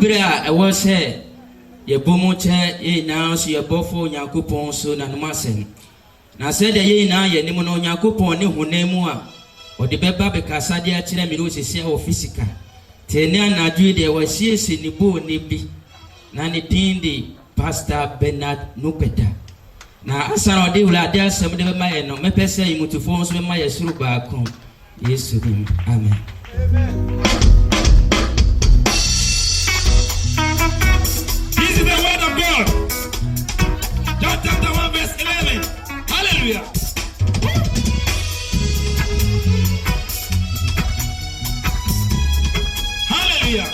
Ebrea, I was here. Ye bomoche, ye now, so your bofo, Yakupon, so Nanumasen. Now said the ye now, ye Nimono Yakupon, who name or the Beba Casadia Chilaminos is here physical. Tenia Nadu, there was yes in the bow nibi. Nani Pindi, Pastor Bernard Nupeta. Now, as I do, there some of the Maya no Mepesa, you to form with my Suruba come. Yes, to him. Amen. Amen. This is the word of God. John chapter 1, verse 11. Hallelujah. Hallelujah.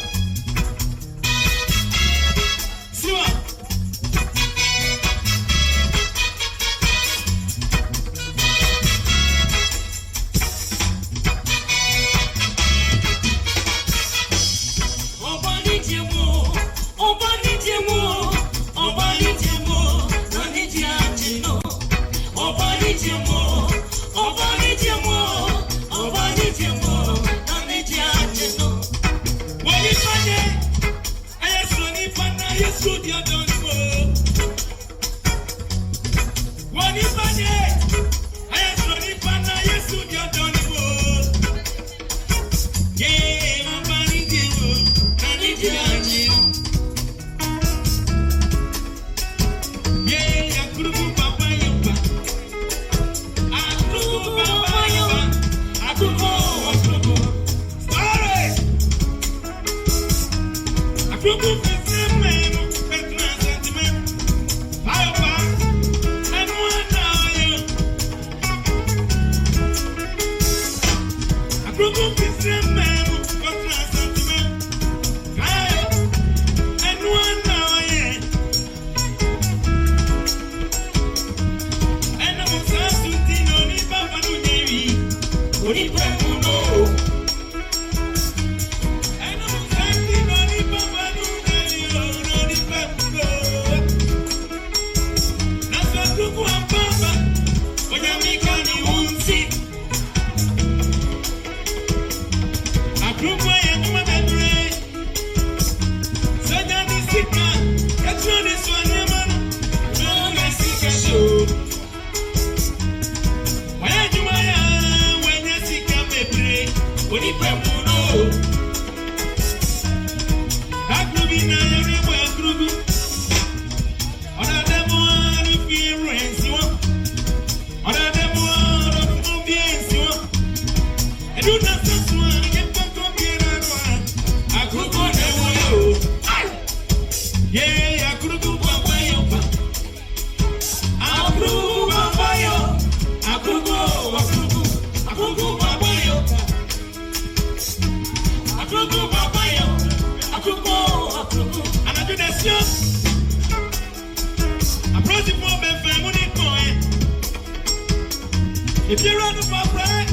If you're on the pride,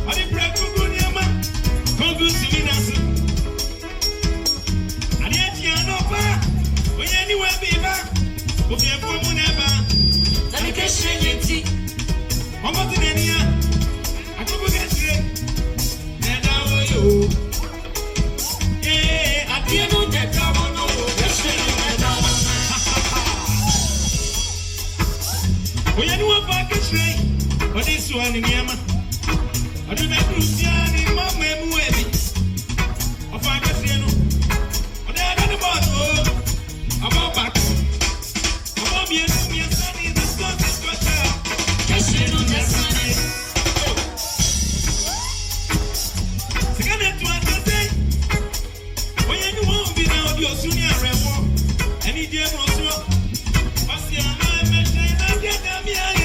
I didn't break for good, man. Come good to me, that's it. And yet, you're not back. When you anywhere be back, but you're for whenever. Let me get straight. I'm not in any. I don't get straight. And I will you. Yeah, I didn't know that I will know. That's straight. When you know about get straight. But this one in Yama, I do make Luciani, Mamma, Muebi. I find a piano. But I got about back. I won't be a sunny, the sun is better. Yes, you know that's sunny. Second to understand. When you won't be now, you're soon here, Remo. Any dear Rosso. What's your mind? I get them here.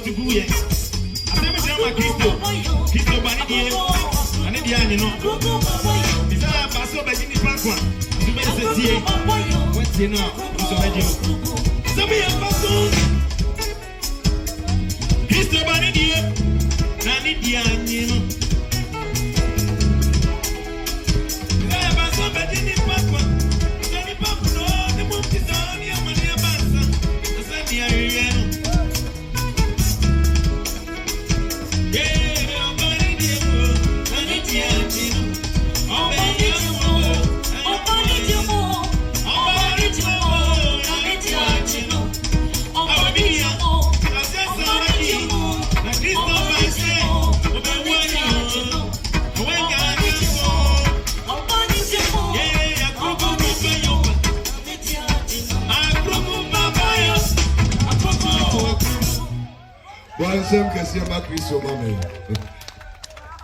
to go here. I never tell my Christo Banidi, and the Anino. Is that Basso Bagini Pakwa? To make a tea. What's in now? So be a Basso Christo Banidi, Nani Dianino. Basso Bagini Pakwa. Johnny Papa, no, the book is on your money. The same area. Bonsem Kasiama Christo Mame.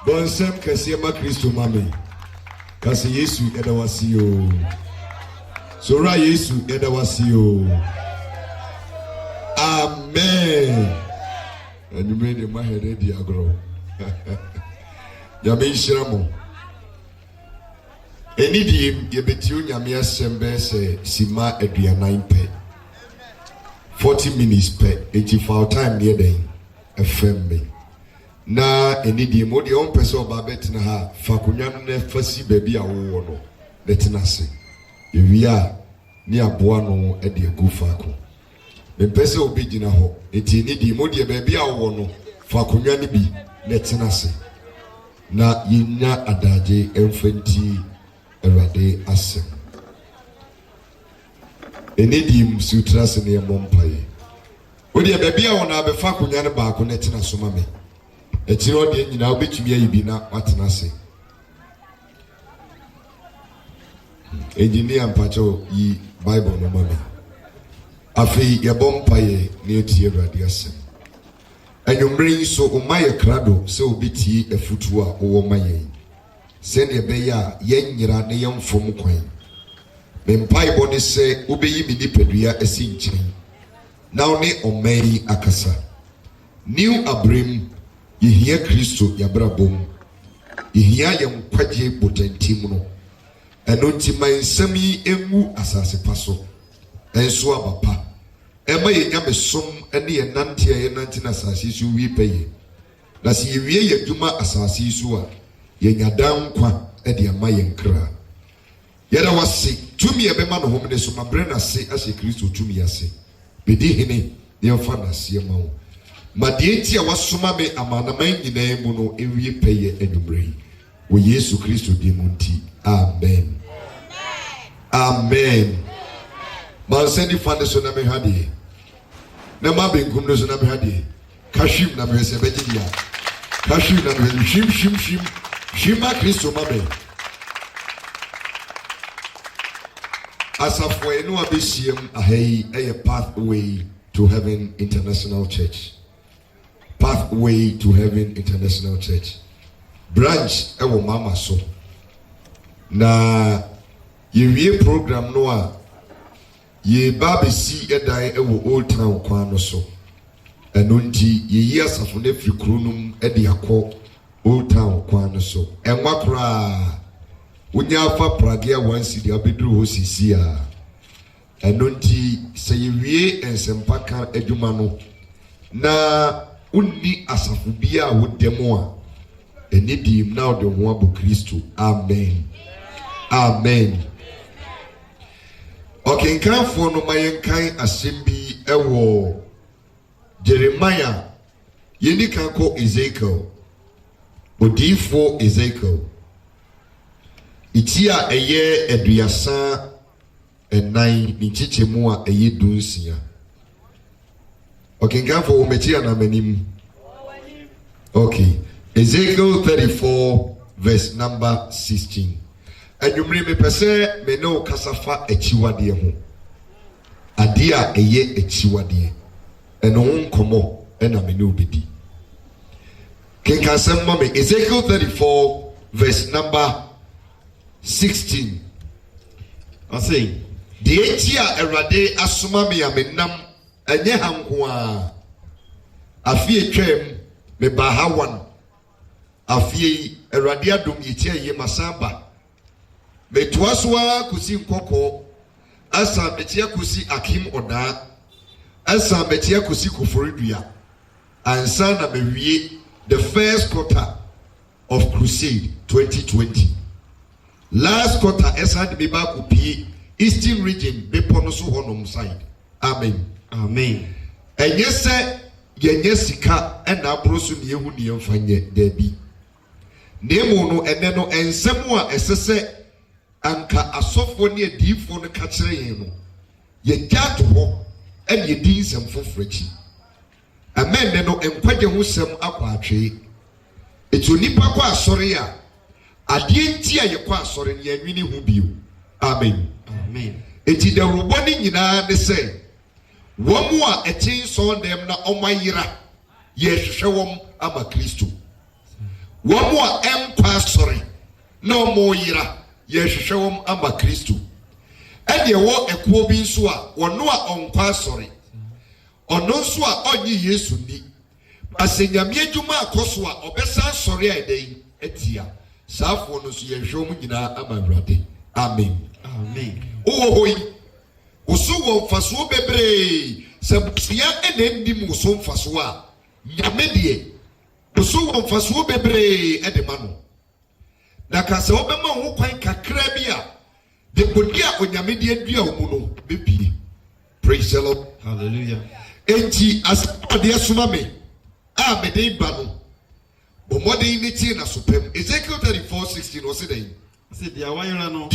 Bonsem Kasiama Christo Mame. Kasi Yesu edawasiyo. Sora Yesu edawasiyo. Amen. And you made my head ready agro. Yame Shiramo. Enidim yebetiu nyame asembe se sima aduanan pe. 40 minutes per 85 time near day. FM na enidi mo de on person ba betina ha fakunya no na fasi baby a wo no betina se ewia ni aboa no e de agu fako me pese obi gina ho eti enidi mo de baby a wo no fakunya ne bi betina se na yinya adaje emfanti Erade asem enidi msutra se ne mompaye Odi e baby a wona abefa kunya ne baako na tina soma me. Etire odi nyina obetumi ayi bi na watena se. Engineer mpacho yi Bible no mame. Afi ye bompaye na etie Erade asem. Enwumre so umaye krado se obeti efutu a wo maye. Se ne be ya yenyira ne yemfom kwan. Me mpaye boni se obeyi mi nipadua esi nkyene. Now ne omei akasa. New abrim yehia Kristo yabrabom. Yehia yem kwaje botantim no. Eno nti mansam yi engu asase paso. Enso abapa. Ema yenya mesom ene ye nante ye nante na asase so wi peye. Na se yewie yaduma asase so a yenya dan kwa e de ama yenkra. Yeda wase tumi ebema no homne so mabre na se ase Kristo tumi ase. Bedi hene ne fa na se ma wo madie ti a wasoma me amanaman nyina mu no ewie peye anumre wo Yesu Kristo di munti amen amen man send fa ne so na me hade na ma be ngum no so na me hade kashim na me se beji dia kashim na me shima Kristo ma be Asafo enu abesiem ahai a Pathway to Heaven International Church. Pathway to Heaven International Church. Branch ewo mama so. Na yewie program no a ye babesi edai ewo Old Town kwan no so. Eno nti ye asafo na firi kronum e de akọ Old Town kwan no so. Enwa kra Unya fa pragia wansi di abidru hosisi a eno nti se yewie ensempaka adwuma no na unni asafu bia wodemo a enidi na ode ho abo Kristo amen amen okay nkanfo no mayenkan asembi ewo Jeremiah yeni kanko Ezekiel odifo Ezekiel Itia eye eduasa enai ni chichemu a eye dunsia. Okay, nganfo umetia na menim. Okay. Ezekiel 34 verse number 16. Enumri me pese me no kasafa echiwade ho. Ade a eye echiwade. Eno nkomo ena me no bedi. Kenka semma me Ezekiel 34 verse number 16. I say, the etia erade asuma me amenam enye hanko a afie twam me bahawan afie Awurade adom yitie ye masamba me toasoa kusi nkoko asa metia kusi akim oda asa metia kusi koforidua ansa na mewie the first quarter of crusade 2020 last quarter esa de me ba kopie eastern region bepono so honom side amen enye se yenye sika ena abroso ne ehu ne mfanye dabi nemo no ene no ensemu a esese anka asofo ne adifo no ka kire yen no ye gyato ho ene yedi nsem fofrachi amen ne no enkwaje ho sem akwa atwe etu nipa kwa asore a ade nti a ye kwa asore ne anwini hu bio amen eti de roboni nyina ne se womu a etin so dem na omayira ye hwehwe wom ama Kristo womu a empa asore na omoyira ye hwehwe wom ama Kristo ede wo ekuo bi nso a wono a onkwa asore ono nso a onyi Yesu ni asenyame adwuma akoso a obesa asore a edai etia saafo no so ye hwehwe wom nyina ama Awurade amen ohoyi usuwo mfaso bebre sabusia enendim uso mfaso a nyame de usuwo mfaso bebre edemano na kase obema ho kwan kakra bi a de bodia onyame de adua omu no bepie praise the Lord hallelujah enti asode asoma me a me de ba no bomode ni tie na sopem Ezekiel 34:16 o se den se dia wayira no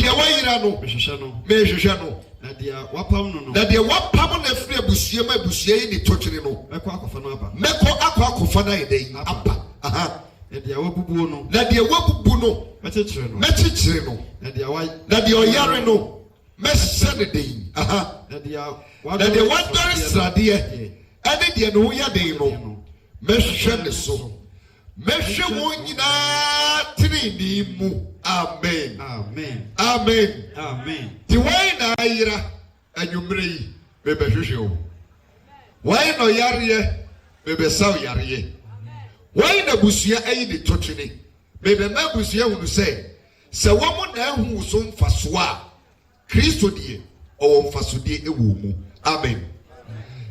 mehwehwe no na dia wapam na firi abusuam abusuai ni totwene no mekọ akọfa na yeden apa aha na dia wabubu no mechichire no na dia oyare no mehye ne den aha na dia wadare srade ene dia no ya den no mehwe ne so mehwe won nyina tini mu amen ti wai na ayira anwumre yi bebe hwehwe o wai no yare bebe saw yare wai na busua ayi de totwene bebe ma busua hunu se womo na hu so mfaso a Kristo die o mfaso die ewo mu amen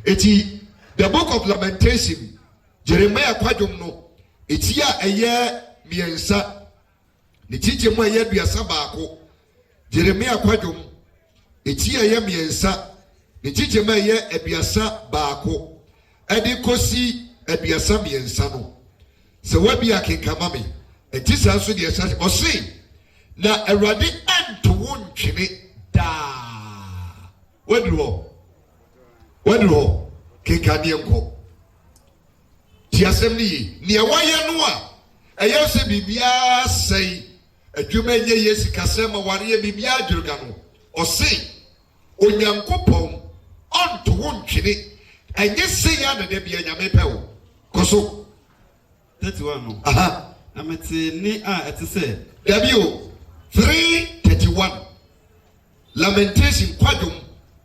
eti the book of Lamentation Jeremiah kwadwom no eti a eye miensa ne chiche mu eye duasa baako Jeremiah kwadwom eti eye miensa ne chiche mu eye aduasa baako edi kosi aduasa miensa no se wabi akenkama me eti sanso de esa osi na Awurade anto wontwene da wadro kenkane enko ti asem ni e waye no a eye se bibia sei adwuma nye Yesu kasema ware bibia adwurga no osi onyankopon onto wontwene enye sei ya na de bia nyame pewo koso 31 no aha amete ni a etese Dabio 3:31 Lamentation kwadum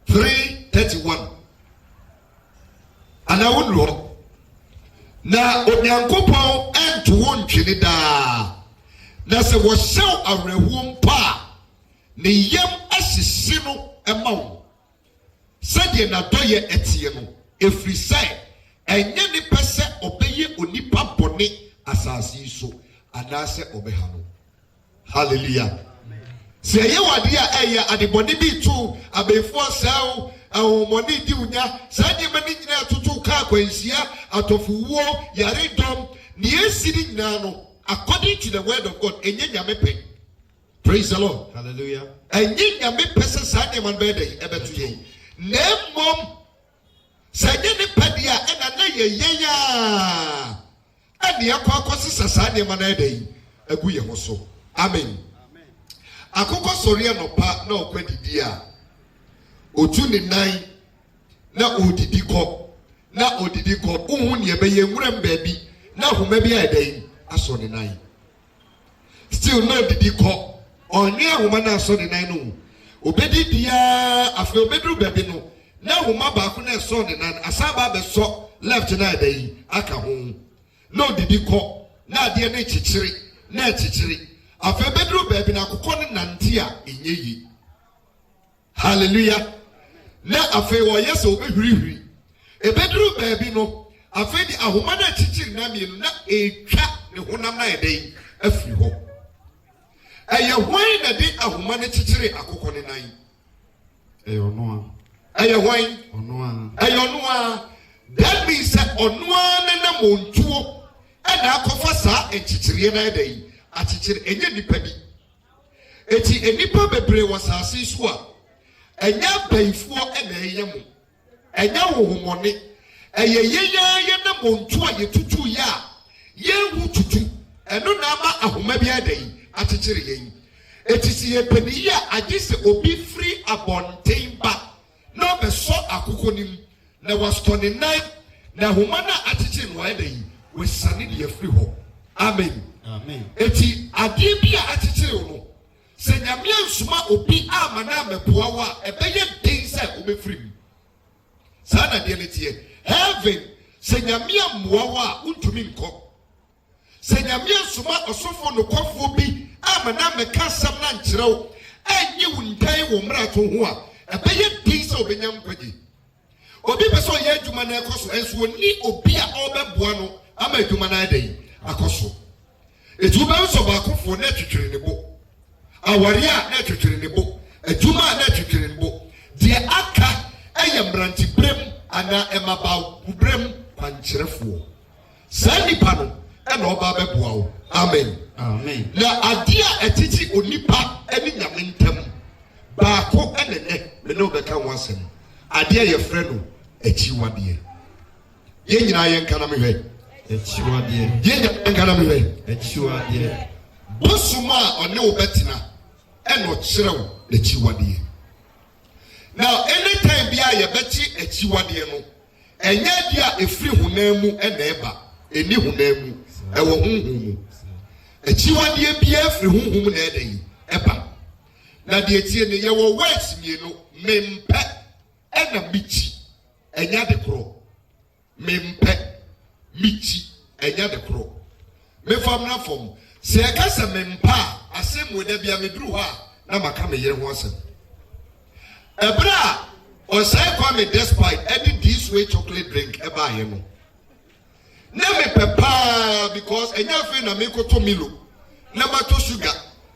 3:31 ana wonro na onyankopon ento wontwene da na se wo hyew awrehum pa ne yam asisi no ema wo sede na doye etie no efrise enye ni pese obeye onipa bone asasi so anase obeha no hallelujah se ye wade a eya adebone bi tu abefo sawo awomoni di unya sade mani nyina tutu ka kwansia atofuwo yare dom ne esiri nyina no according to the word of God enye nyame pe praise the Lord hallelujah enye nyame pe se sade man be dey ebetu ye nemom sade ne pade a ena na ye yenya ade akwakosi sasade man na dey agu ye ho so amen akoko sori enopa na okwadidi a otu ne nan na odidi kọ uhu ne ebe ye nwuram baabi na homa bi a edan aso ne nan still no odidi kọ onye homa na aso ne nan no obedi dia afi obedru baabi no na homa baako na so de nan asaba be so left na dey aka ho no didi ko na ade na chichiri na chichiri afa bedru baabi na akokɔ ne nante a enyeyi hallelujah na afa wo yesa obehwirihwiri ebedru baabi no afa di ahoma na chichiri na mienu na etwa ne honam na yɛdɛn afiri hɔ ɛyɛ hwan na de ahoma ne chichiri akokɔ ne nan ɛyɛ no a ɛyɛ hwan ɔno a ɛyɛ ɔno a that means that ɔno a ne na montuo ɛna akɔfa saa enchichiri na yɛdɛn achichiri enye nipa bi eti enipa bebree wɔ saase so a enya baifuo ɛna ɛyɛ mo enya hohomɔne ɛyɛ yɛyɛ na montu a yɛtutu yɛ a yɛnhu tutu ɛno na ama ahoma bi ɛdɛn achichiri yɛn eti si yɛpɛni a agye sɛ obi firi abɔnten ba na ɔbɛsɔ akoko nim na wasɔ ne nan na ahoma na achichiri no ɛdɛn wɔsane de yɛfiri hɔ amen. Amen. Eti adeɛ bi a achichiri no sɛ nyame ansoma obi ama na ameboa wo a ɛbɛyɛ den sɛ wobɛfiri mu saa na deɛ ne teɛ heaven sɛ nyame ammoa wo a wontumi nkɔ sɛ nyame ansoma ɔsofo nokɔfoɔ bi ama na mɛka asɛm na nkyerɛ wo ɛnyɛ wo ntan wɔ mmarato ho a ɛbɛyɛ den sɛ wobɛnya nkwagye obi pɛ sɛ ɔyɛ adwuma no ɛkɔ so ɛnso ɔni obi a ɔbɛboa no ama adwuma no ayɛdɛn akɔ so eti wobɛn so baakofo na twetwere ne bo aware a na twetwere ne bo adwuma a na twetwere ne bo deɛ aka ɛyɛ mmeranti brem ana ɛmaba brem kwankyerɛfoɔ saa nipa no ɛna ɔba bɛboa wo amen amen na adeɛ a ɛtiti onipa ɛne nyame ntam baako ɛne nɛ mene wobɛka ho asɛm adeɛ yɛfrɛ no akyiwadeɛ yɛn nyinaa yɛnka na mehwɛ akyiwadeɛ yɛn nka na mehwɛ akyiwadeɛ bosom a ɔne wo bɛtena ɛna ɔkyerɛ wo akyiwadeɛ now anytime bi a yɛbɛkyi akyiwadeɛ no ɛnyɛ deɛ a ɛfiri honam mu ɛna ɛba ɛni honam mu ɛwɔ honhom mu akyiwadeɛ biara firi honhom na ɛda yi ɛba na deɛ tie ne yɛwɔ words mmienu mempɛ ɛna mikyi ɛnya de korɔ mempɛ michi enya de kro me fam na fam se eka se me mpa asem wo da bia me duru ho a na maka me yere ho asem ebra o say kwa me despite any this way chocolate drink e ba ye no na me pepa because enya fe na me koto milo na mato sugar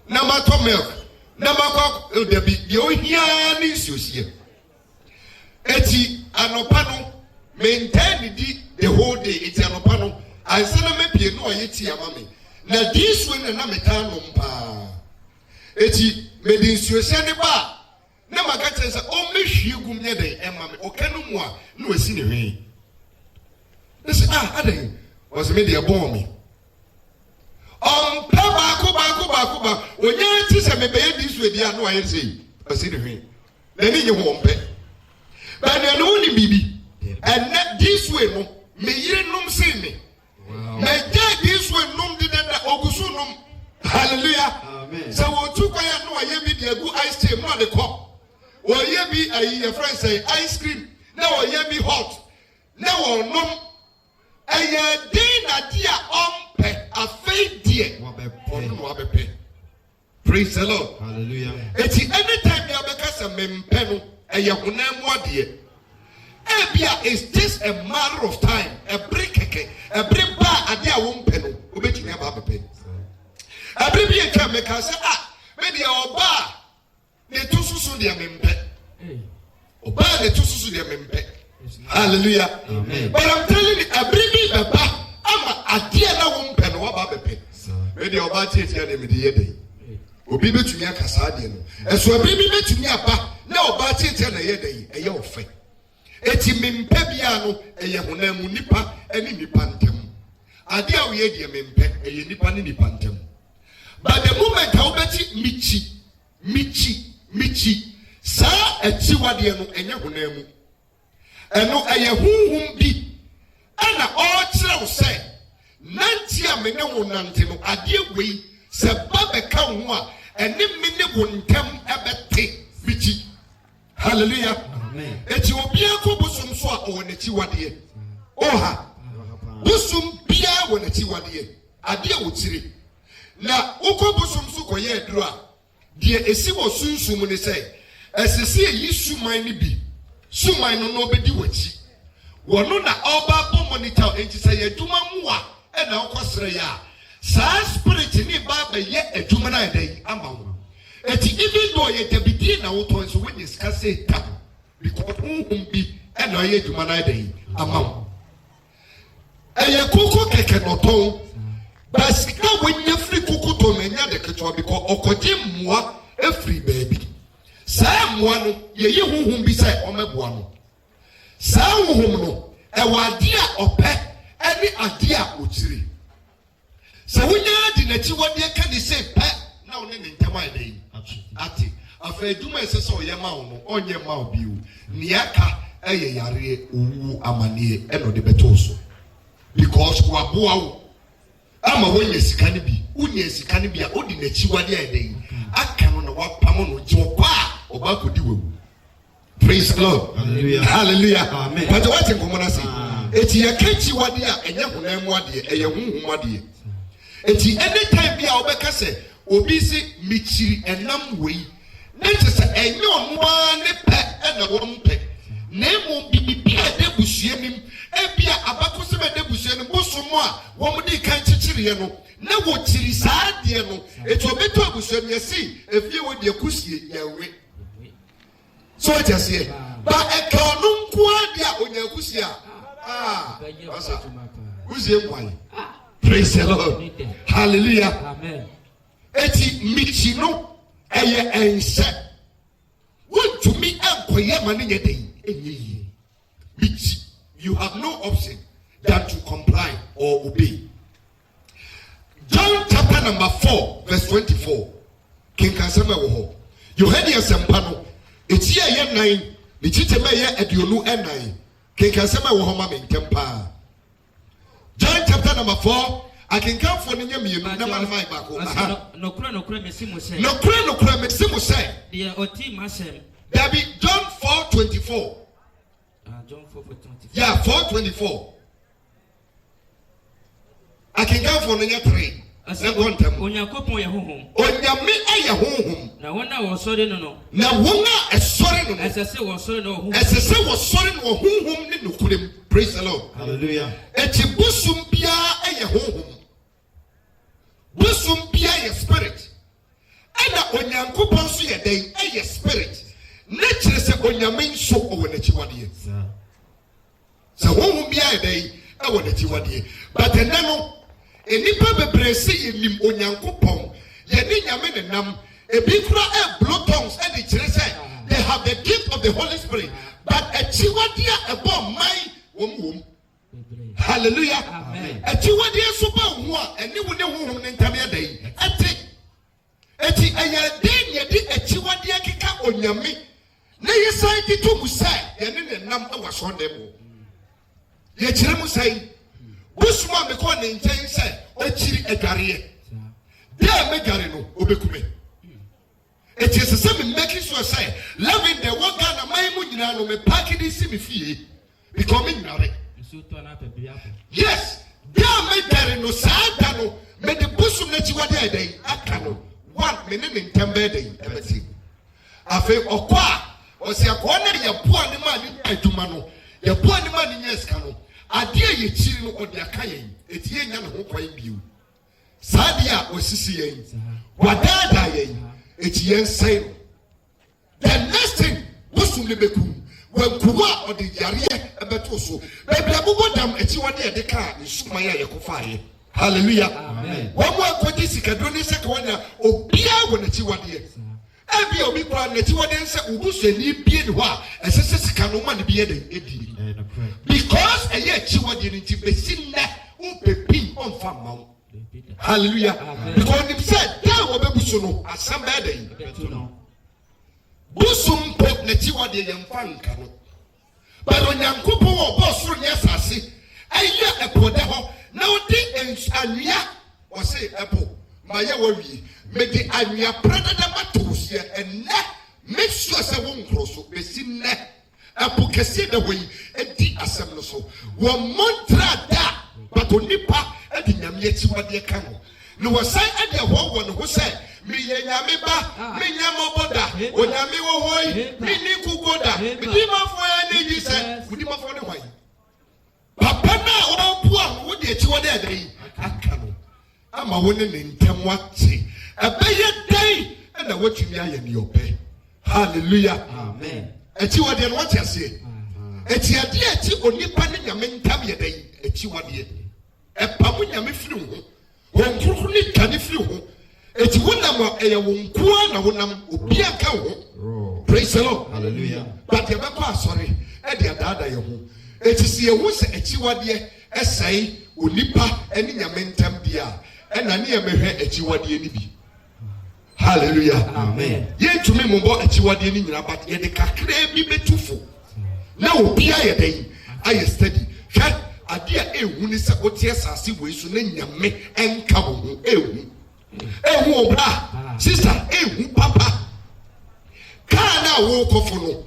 na mato milk na makwa da bi de ohia ni nsuosie eti anopa no maintain the whole day it's anopa no ansa na mepie no oyeti amame na this way na meta no mpa eti medinsuosia ne ba na maka kyerɛ sɛ ɔmmɛhwie gum nyɛ dɛn ɛma me ɔka no mu a na wasi ne hwee ɛsɛ adɛn ɔsɛ me deɛ bɔɔ me ɔmpɛ baako onyɛ ti sɛ mebɛyɛ this way deɛ a na wayɛ sɛ ɔsi ne hwee na ne nye ho ɔmpɛ bɛnea no wo ne biribi ɛnɛ this way no me yire nom say me me gya this way nom de da ogusu nom hallelujah amen so wo tu kwaya no aye bi de agu ice cream no de kɔ wo ye bi ayi your friend say ice cream na wo ye bi hot na wo nom ɛyɛ din na dia ɔmpɛ afei die ɔno no abɛpɛ praise the Lord hallelujah eti anytime ya bɛka sɛ mempɛ no ɛyɛ honam mu adeɛ ebia is just a matter of time every ba ade a wo mpɛ no obetumi aba abɛpɛ every bi etwa me ka sɛ me de oba ne to susu de mempɛ oba ne to susu de mempɛ hallelujah amen but I'm telling you every bi baba ama ade na wo mpɛ no aba abɛpɛ me de oba tietia de me de yɛ dɛ obi betumi akasa ade no ɛso every bi betumi aba na oba tietia na yɛ dɛ ɛyɛ ofɛ eti mempɛ bia no ɛyɛ honam mu nipa ɛne nipa ntam ade a woyɛ die mempɛ ɛyɛ nipa ne nipa ntam but the moment a wobɛti michi saa akyiwadeɛ no ɛnyɛ honam mu ɛno ɛyɛ honhom bi ɛna ɔkyerɛ wo sɛ nanti a me ne wo nante no adeɛ wei sɛ ba bɛka wo ho a ɛne me ne wo ntam ɛbɛte michi hallelujah eti obia ko bosom so a o n'achi wade oha bosom bia wo n'achi wade ade a wotire na ukọ bosom so koye aduru a de esi wo sunsum ne sei esese yi suman ne bi suman no obedi wachi wono na oba bo monitor enti say aduma muwa e na okosere ya sa spirit ni ba ba ye aduma na dai ama wo eti even though ye debidi na wo ton so we discuss it because bi e na ye aduma na dai ama wo eye koko keke no ton basika wanya free koko ton na nya de keto because okoje muwa every baby sa muwa no ye yi huhum bi say o meboa no sa huhum no e wade a opɛ ɛne ade a okyire sa wonya di n'akyi wade ka ne say pɛ na wo ne ntama ida yi ate afa aduma ese so ye ma wo no onye ma obi o niaka eye yare owu amanie ɛno de beto so because waboa wo ama wonya sika ne bi wonya sika ne bi a odi n'akyi wade ida yi aka no na wapam no gye wo pa oba kodi wewu. Praise the Lord. Hallelujah. Hallelujah. Amen. But what in common say? Eti ya kenchi wadi ya enya hunemu wadi eye hunhum wadi. Eti anytime bi a obeka se obi si michiri enam wei. Na se enye onwa ne pe na wo mpe. Na emu bibi a de busue nim e bia abakose be de busue nim bosomo a wo mu di kan chichire no na wo chiri saa de no eti obeto abusue nim yesi efie wo de kusie ya we. So what you say? But a canum quadia on your kusia. Who's your one? Praise the Lord. Hallelujah. Amen. Eti michino eye ense. What to me enquire money a day? Michi, you have no option than to comply or obey. John chapter number 4, verse 24. King Kasama woho. You heard your sempano. It's ye 9, the chiteme ye aduonu 9. King Kasama wo homa mentempa. John chapter number 4, I can come for nyam yem na man mai bako. No kura mesimu say. No kura mesimu say. The oti masem. There be John 4:24. John 4:24. Yeah, 4:24. I can come for nyam 3. Onyakopon ye honhom. Onyame eye honhom. Na wona wo sori no. Na wona esori no. Esese wo sori no honhom. Esese wo sori no honhom ni nokurem. Praise the Lord. Hallelujah. Eti busum bia eye honhom. Busum bia ye spirit. Ena onyankopon so ye den eye spirit. Nature se onyame nso owo nachi wade. Se honhom bia ye den e wo nachi wade. But enano enipa bebre se yenim onyankopon ye ni nyame ne nam ebi kura e blow tongues and the church say they have the gift of the Holy Spirit but a chiwadia e bo mai wom. Hallelujah. Amen. A chiwadia so ba hu a eni wo ne honhom ne ntame adai eti aya den ye di a chiwadia keka onyame na ye sai di to musai ye ne nam e wa so dem ye kire musai busuma me ko ne nten se o chiri adware dia me dware no obekume it is the same making sure say loving the one God na mai mu nyina no me pack this see me fie because me nyare yes dia me dware no saa no me de busum na chiwade adan aka no one me ne ntem be dan ebeti afi okwa o se akwa na ye boa ne ma ni aduma no ye boa ne ma ni nyeska no ade ye chiri no ode aka yen etie nya ne ho kwan biu sadia osisi yen wadada yen etie yen sai the next thing busum le beku wankuwa ode yare ebeto so bebre abugo dam echi wade e de ka nsuma ya yekofa ye hallelujah amen wo mo akodi sikadro ni seka wana obia wo na chi wade ebia obi kwa na chi wade nse ubusani bie ni ho a esese sika no ma ne bie de edi because eye chiwadi ni tibesinna upepi on fama. Hallelujah. Because he said there will be busuno asamba dey. Busum pop na chiwadi yemfanka no. But onyankopon oboso nya asase eye epode ho na odi anwia o say epo maye wawie me di anwia prada da matos ye enne make sure say won kroso besinna apokese da we edi asem no so wo montra da but onipa edi nyame achiwade ka no no wasai ade ho no ho say me nyame ba me nyame boda onyame wo hoi me ni kugoda me di mafo ya ni ji say udi mafo ne hwan papa na wo bua wo de achiwade adai aka no ama wo ne ntem wate abeye dai na watumi aye ni obe hallelujah amen achiwade no wate ase etiade achi onipa ne nyame ntam ye dai achiwade epamu nyame firi ho wonkuru ni kane firi ho eti wonam eye wonkoa na wonam obi aka ho praise the Lord hallelujah but ye be kwa sorry e de adada ye ho eti se ye hu se achiwade esai onipa ene nyame ntam bia e na ne ye mehwe achiwade ni bi hallelujah amen ye tumi mombo achiwade ni nyina but ye de kakra bi betufo na obi aye den aye steady hwe ade a ehu ni se otie sase we so na nyame enka wo ho ehu obra sister ehu papa kana wo kofo no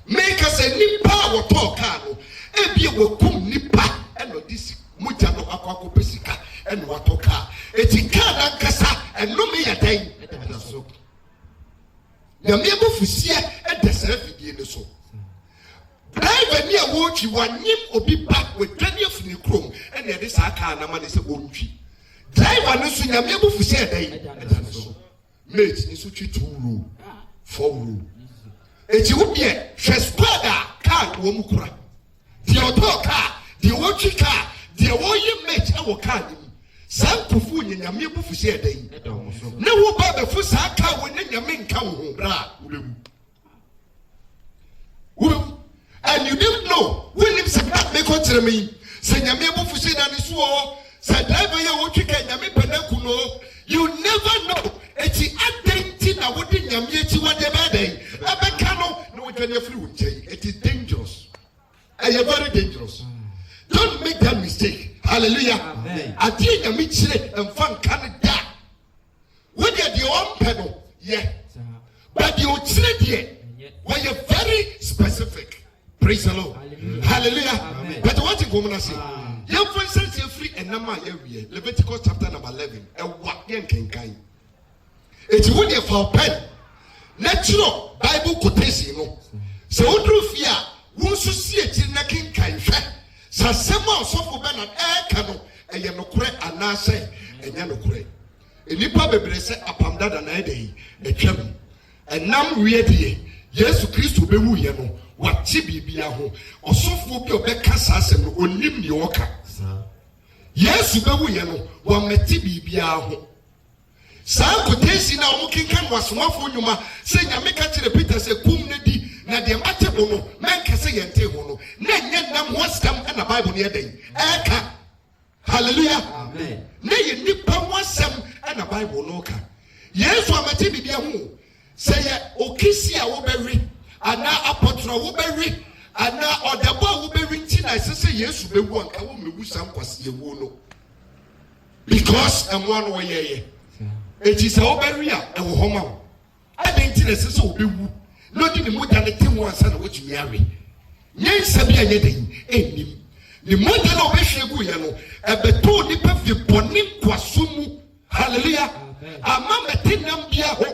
make us a nipa wo to ka no ebie wo kum nipa eno disi muja no akwako pesika eno watoka eti kana nkasa eno me yadan so nyame bofusie edesere fidie ne so driver ni awochi wanyim obi ba wetani afini krom ene yede saa kaa na ma ne se wontwi driver no so nyame bofusie edan so mate ni so twi 2 row 4 row eti wodie hwe squad car wo mukura die oto car die wotwi car die woyi mate e wo car ni sankufu nyame bofusie edan ne wo ba befu saa car wo nyame nka wo bra wo and you didn't know when him say that make on tell me say nyame bofusie na ni so say driver ya wo twika nyame panaku no you never know eti adenti na wodi nyame echi wade ba den abeka no we can free with change. It is dangerous and you very dangerous. Don't make that mistake. Hallelujah. Adi nyame chire emfa Canada when you the on pedal yeah but you chire there when you very specific. Praise the Lord. Hallelujah. Amen. But what you going to say? You for instance you free and number every Leviticus chapter number 11 and what yen can kind. It's when you for pen natural Bible quotation no. So udru fear won't see it in the king kind. So some so for ben and air cano and you no correct and now say and you no correct. And you probably say upon that an day a chum and now we Yesu Christu be wu ye no wati bibia ho osofo bi obeka sasem no onim ni oka Yesu be wu ye no wa meti bibia ho sa kotesi na omo kinkan wasomafo nyuma se nyame ka kire Peter se kum na di na de mate ho no menka se yente ho no na nya nam wasam na Bible ne den eka hallelujah amen na ye nipa wasam na Bible no ka Yesu amate bibia ho say okisi a wo bewi ana apotro wo bewi ana odabo wo bewi ntina say Yesu bewu anka wo mewu sam kwase ewu no because amwan wo yeye eti say wo bewi a ewo homa wo adentina say wo bewu no di ni moja ne temu ansa na wo tumi awe nyensa bia ye den enim ni moja na obehwe gu ye no ebeto ni pefi boni kwasomu hallelujah ama metinam bia ho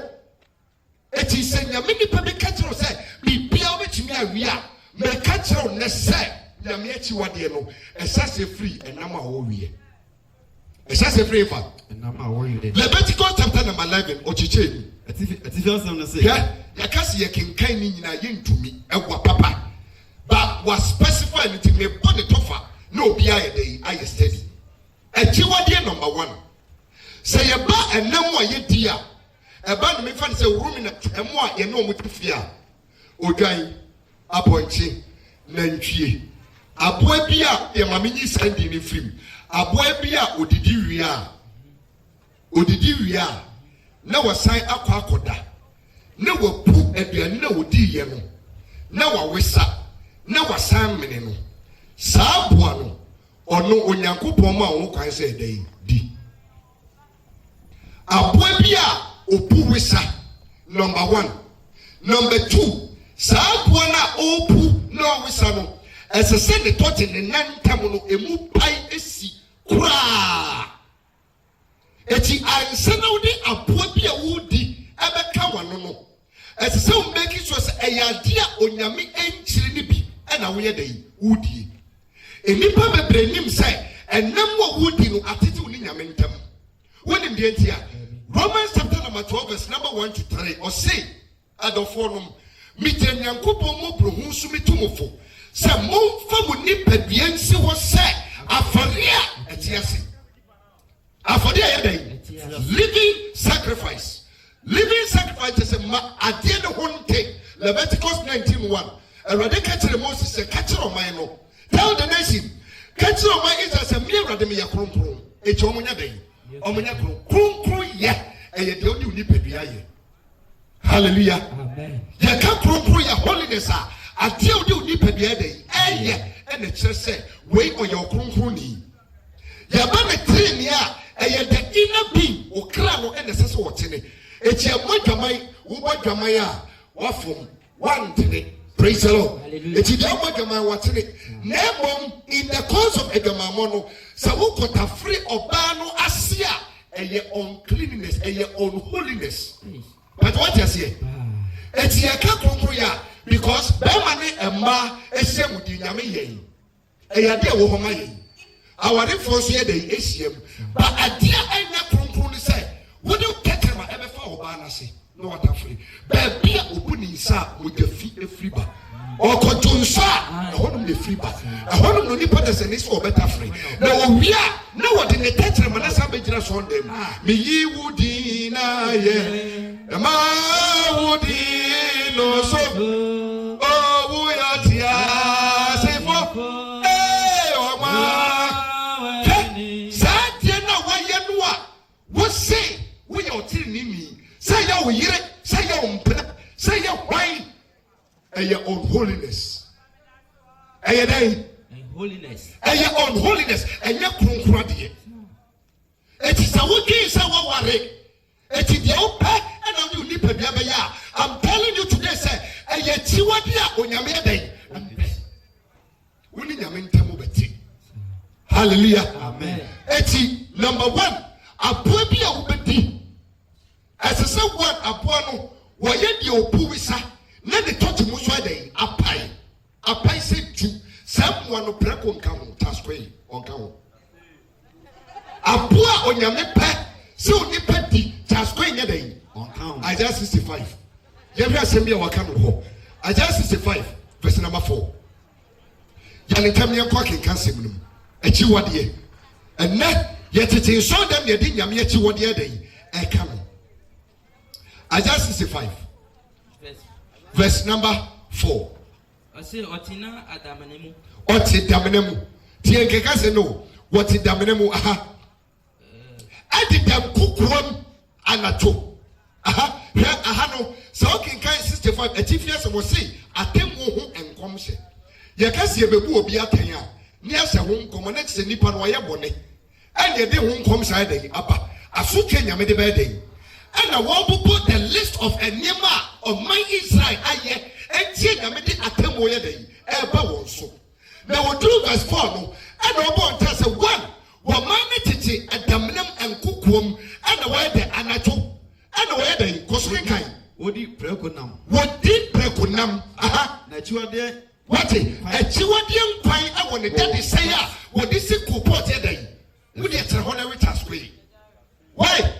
eti se nyame nipa be katro se bibia obetumi awi a me katro ne se nyame achi wade no esase free enama wo wie esase free fa enama wo wie Leviticus chapter number 11 ochiche ni ati some no say ya kasi ye kenkan ni nyina ye ntumi ewa papa but was specify ni me body tofa no bia ye dey aye steady achi wade number 1 say ye ba enam a ye dia eba no me fa say room na emo a ye no mo tifia odwan aponche nantwie aboa bi a ye mamenyi sandi ni film aboa bi a odidi wi a na wasan akwa akoda na wapu aduane na odi ye no na wawesa na wasan mene no saa aboa no ono onyankopon ma wo kwan say dai di aboa bi a opu wesa number 1 number 2 saa aboa na opu no wisano as a send the tot in the nantamono emu pai esi kura eti ansana udi apoa bia wudi ebeka wano no as a so make it was a yadia onyame enchiri ni bi na wo ye dey wudi enipa bebre nim sai enam wo wudi no atete uni nyame ntam wonim de ntia Romans chapter number 12 verse number 1 to 3 or say adofonum mitem yankopon mo brohu su mitumofo se momfa mo nipadua nsi wo se afaria etiase afaria ye dey living sacrifice is a ma adie ne honte Leviticus 19:1 Erade kachire Moses se kachire oman no tell the nation kachire oman is a me erade me yakronkron echi omunya dey omunya kronkron ye eye de oni nipadua ye hallelujah amen ye ka kronkron ye holiness a adie oni nipadua dey eye ene kire se we oye kronkron ni ye ba me train ya eye the inner being o kra no ene sese wotene echi amadwaman wo badwaman a wafom wantene. Praise the Lord. Eti de amadwaman watene na ebom in the course of edwamamono sa wo kota free oba no ase a eye uncleanness eye unholiness. But what you say? Eti e ka konkro ya because be ma ne emma ehye mudi nyame yen eye de wo homa yen aware fo so ye de ehiem but adia enya konkro ni say wo de kekrema ebefa oba na se no water free be bia obuni nsa mo gafi efri ba okojonsa ehonum de free ba ehonum no nipa de se ni so better free na owia na wo de ne kekrema na sa begira so ndem me yi wudi na ye ma wudi no so oh wo ya tia se fo o ma satie na wo ye no a wo se wo ye otiri ni mi say ya wo yire say ya ompena say ya why eye unholiness eye dey holiness eye unholiness eye kronkro de eti sa wo ki sa wo ware eti de o pe na wo ni padua be ya I'm telling you today say eye tiwade a onyame dey woni nyame ntamo beti hallelujah amen eti number 1 apoa bi a wo bedi as a say what apoa no wo ye de opuwisa na de toti mu so dey apai say tu sam one no preko nka ho taskwei onka ho apoa onyame pe se oni pe di taskwei nya dey onka ho Isaiah 65 ye hwe asem bia waka no ho Isaiah 65 verse number 4 yale tam ye kwa kenka sem num achi wode enne ye tete so dem ye di nyame achi wode dey e ka no Isaiah 65 verse number 4 I say otina adamanemu oti damanemu tie nkeka se no woti damanemu aha adi dam kukurom anato aha no so kenkan 65 atifia se mo se atemu ho enkom hye ye kase ye bebu obi atan a ne ase ho nkom na se nipa no ye bone anye de ho nkom sha dey aba aso Kenya me de be dey and I put the list of enema of my Israel aye entie na me de atemo ye dey eba won so na we do verse 4 no and we born tell say one wo man tete adamnem enkokuom and we de anacho and we dey kosori kan wodi prekonam aha na chiwade wati achiwade nkwan e won de say a wodi se kopot ye dey wodi etre ho na we taswe why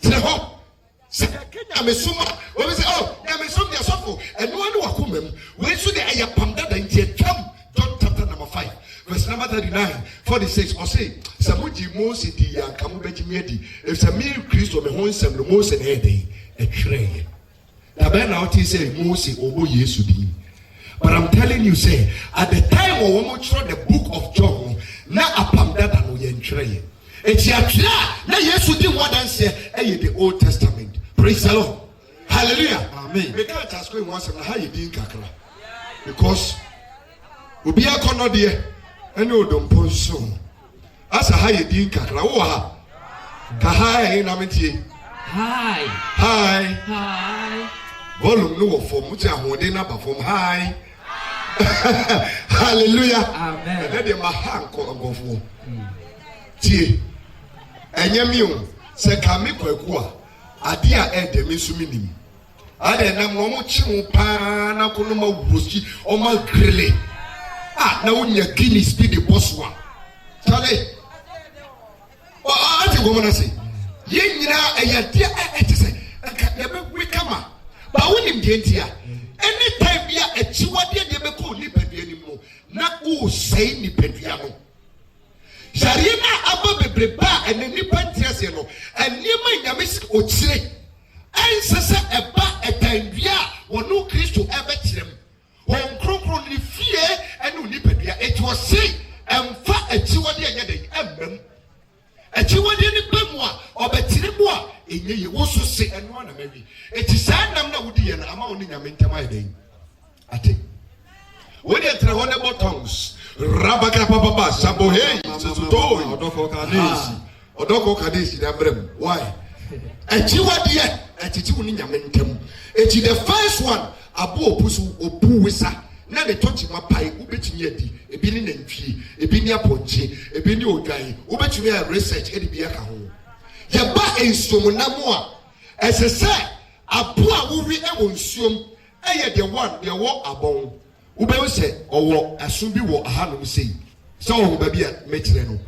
tre ho Kenya mesuma we say oh ya mesum dia sofo eno anu wakomam we so de ayapam dada ntie twam John chapter number 5 verse number 39 46 or say samuji Moses di yankamu begimi adi if sami Kristo me ho nsem no Moses na ede etwere na be na oti say Moses obo Yesu di but I'm telling you say at the time we mo throw the book of John na apam dada no ye ntwere eti atwa na Yesu di more than say the Old Testament. Praise the Lord. Hallelujah. Amen. We can't ask you once how you did kakra. Because obi akono de ene odompo so. Asa how you did kakra. Wo ha. Ka hi na metie. Hi. Volume no form muti ahode na ba form hi. Hallelujah. Amen. Let them go for tie enyamiu se kame kwakua ade a ede mesuminim ade na mo chimu pa na kono ma wuroski o ma grele na wonya Guinness bi de boswa tale o ati gomana se ye nyina eyade etese ya be wikama ba wonim de ntia anytime bia echiwade de be ko ni padua ni mo na o sei ni padua no Jarina aba bebreba ene nipa ntiase no enema nyamesi ochire ensese eba etandua wono Kristo ebe kirem won kronkron ni fie ene nipadua etwose emfa achiwode enye den emmam achiwode ni bemu a obetire mu a enye ye woso se eno na mawi eti sanam na wudi ye na ama oni nyame ntem ayeden ate wodi etra honorable tongues Rabaka papa sabohei tutoi odoko kadesi na brem why echiwade echichiwu ni nyame ntem echi the first one abo opusu opu wisa na the touch mapai ubetumi adi ebi ni nantwie ebi ni aponche ebi ni odwan ubetumi a research edi bia ka ho ye ba ensomnamo a esese abo a wo wi ewo nsuom eye the one the wo abon Ube se owo asun bi wo ahanom sei so wo ba bia mekire no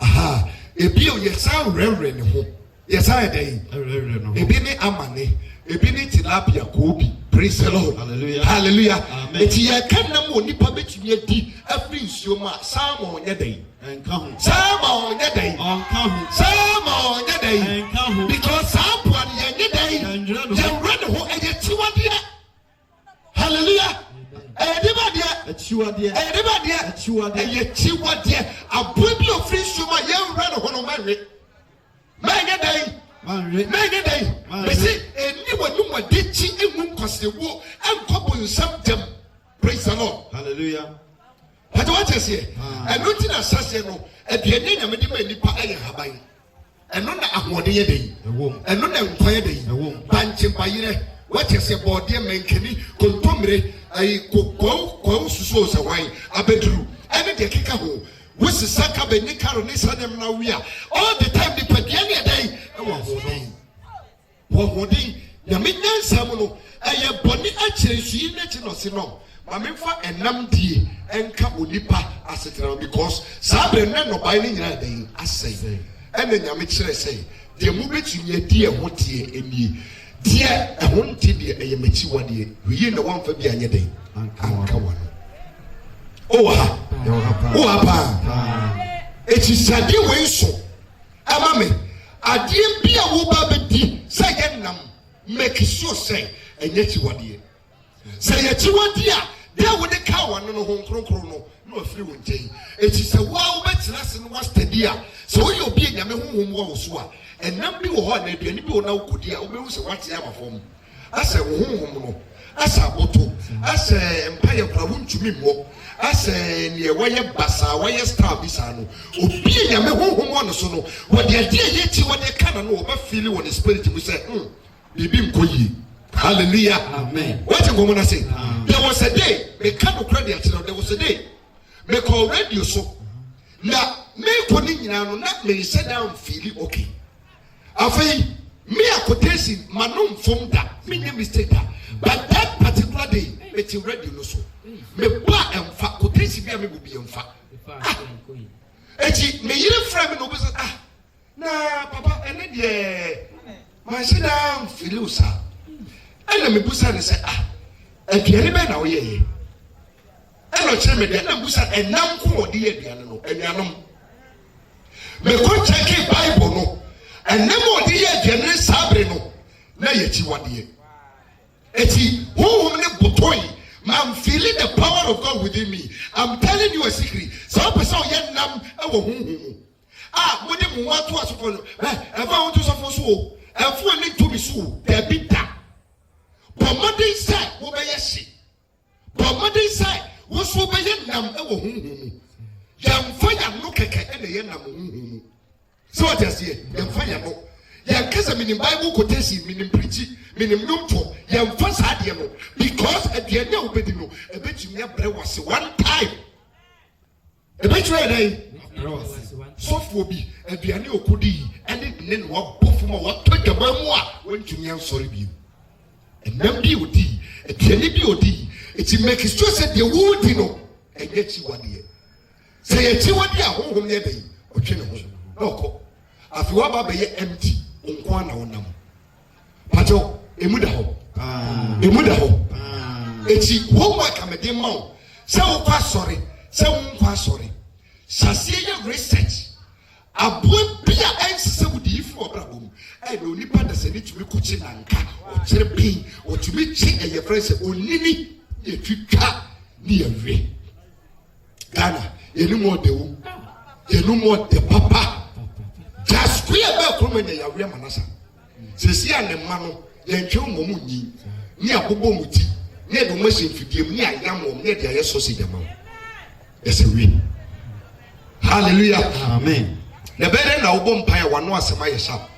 aha ebi o yesa rere ne ho yesa eden rere no ebi ni amane ebi ni tilapia ko bi praise the Lord hallelujah hallelujah eti ye kanam onipa betumi adi afri nsuo ma samo nye den enka ho samo nye den onka ho samo nye den enka ho because sampo an nye den ye rere ho eye tiwade hallelujah Achiwade abobi ofri suma ye wura no hono manwe manye dai besi eni wonu madichi emu nkosewo enkobo nsam dem praise the Lord hallelujah hata wacha sie eno ti na sase no aduane nyame de ma nipa aye haban eno na ahode ye dai eno na nkwa ye dai banche bayire wacha sie bode menkeni kontomre ai ko suso se wan abeduru ene de keka ho wisi saka be ni karo ni sanem na wi all the time the padia ne dai wo hodin ya menyansa mu no aye boni akyerehwi na chi no se no ma memfa enam die enka onipa asetera because sabre ne no bai ni nyina dai asai ene nyame kyerɛ sɛ de mu betumi adi ho tie enie die ehonti die eyemachi wade wiye na wamfa bi anye den anka wano oha pa echisade we so ama me ade bia wo ba bedi se ye nam make sure say enyechi wade se ye chi wade a de wo de ka wano no ho nkronkron no afiri wo nten echise wa wo betira se no wa study a se wo ye obi enyame honhom wo so a enam bi wo ho na aduani bi wo na wokodi a wo behu se wate ama fom asa wo honhom no asa boto asa empire kra wontumi mo asa ne waye basa waye star bi sa no obi enyame honhom wo no so no wo de ade ye ti wo de kana no wo ba feel wo the spirit mu say bibi nkoyi hallelujah amen what you going to say there was a day me can no credit there was a day me call radio so na me ko ni nyina no na me sit down feel okay afei me akotesi manom fom da me nye mistake da but that particular day me ti radio no so me ba emfa kotesi bia me bubi emfa eji me yire fra me no be say na papa ene de ma sit down feel usa ene me busa ne say aduane be na wo ye ene o kire me de na busa enam ko odi aduane no anuanom me ko check Bible no and nemo de ye aduane sabre no na ye chi wade eti who ne botoi I'm feeling the power of God within me. I'm telling you a secret. So person ye nam e wo hunhun mo de mo wa to asofo no e fa won to sofo so e fu ani to bi so de bi da pomodin sai wo be ye hye pomodin sai wo so be ye nam e wo hunhun yam fa ya no keke e na ye nam hunhun so what you say yam fa ya no Yan kasa minim Bible quotation, minim preach, minim numto, yan first adiano, because at the end of the no, a bit you never was one time. A bit ready. Soft be a piano kudi, and it then what both from what took a memoir when to me, I'm sorry, you. And then BOD, a piano BOD, it make it stress at the wood, you know, and get you 1 year. Say a 2 year home near day, or general. No, after what be empty, on one number. Pato, a mudaho, a mudaho. It's homework, I'm a dim mouth. So fast, sorry, sorry. Sasiya research. A boy be a answer with the for Brabum. And only part of the to be coaching and car or cherry or to be check and your friends or Nini, a future near Ray. Ghana, you no more the womb, you no more the papa. Just clear about coming in your Manasa. Says and the mano, then Joe Momuni, near Bobomuti, near the machine for them, near Yamo, near the associate amount. Yes, a ring. Hallelujah. Amen. The better now bumpire one was my shop.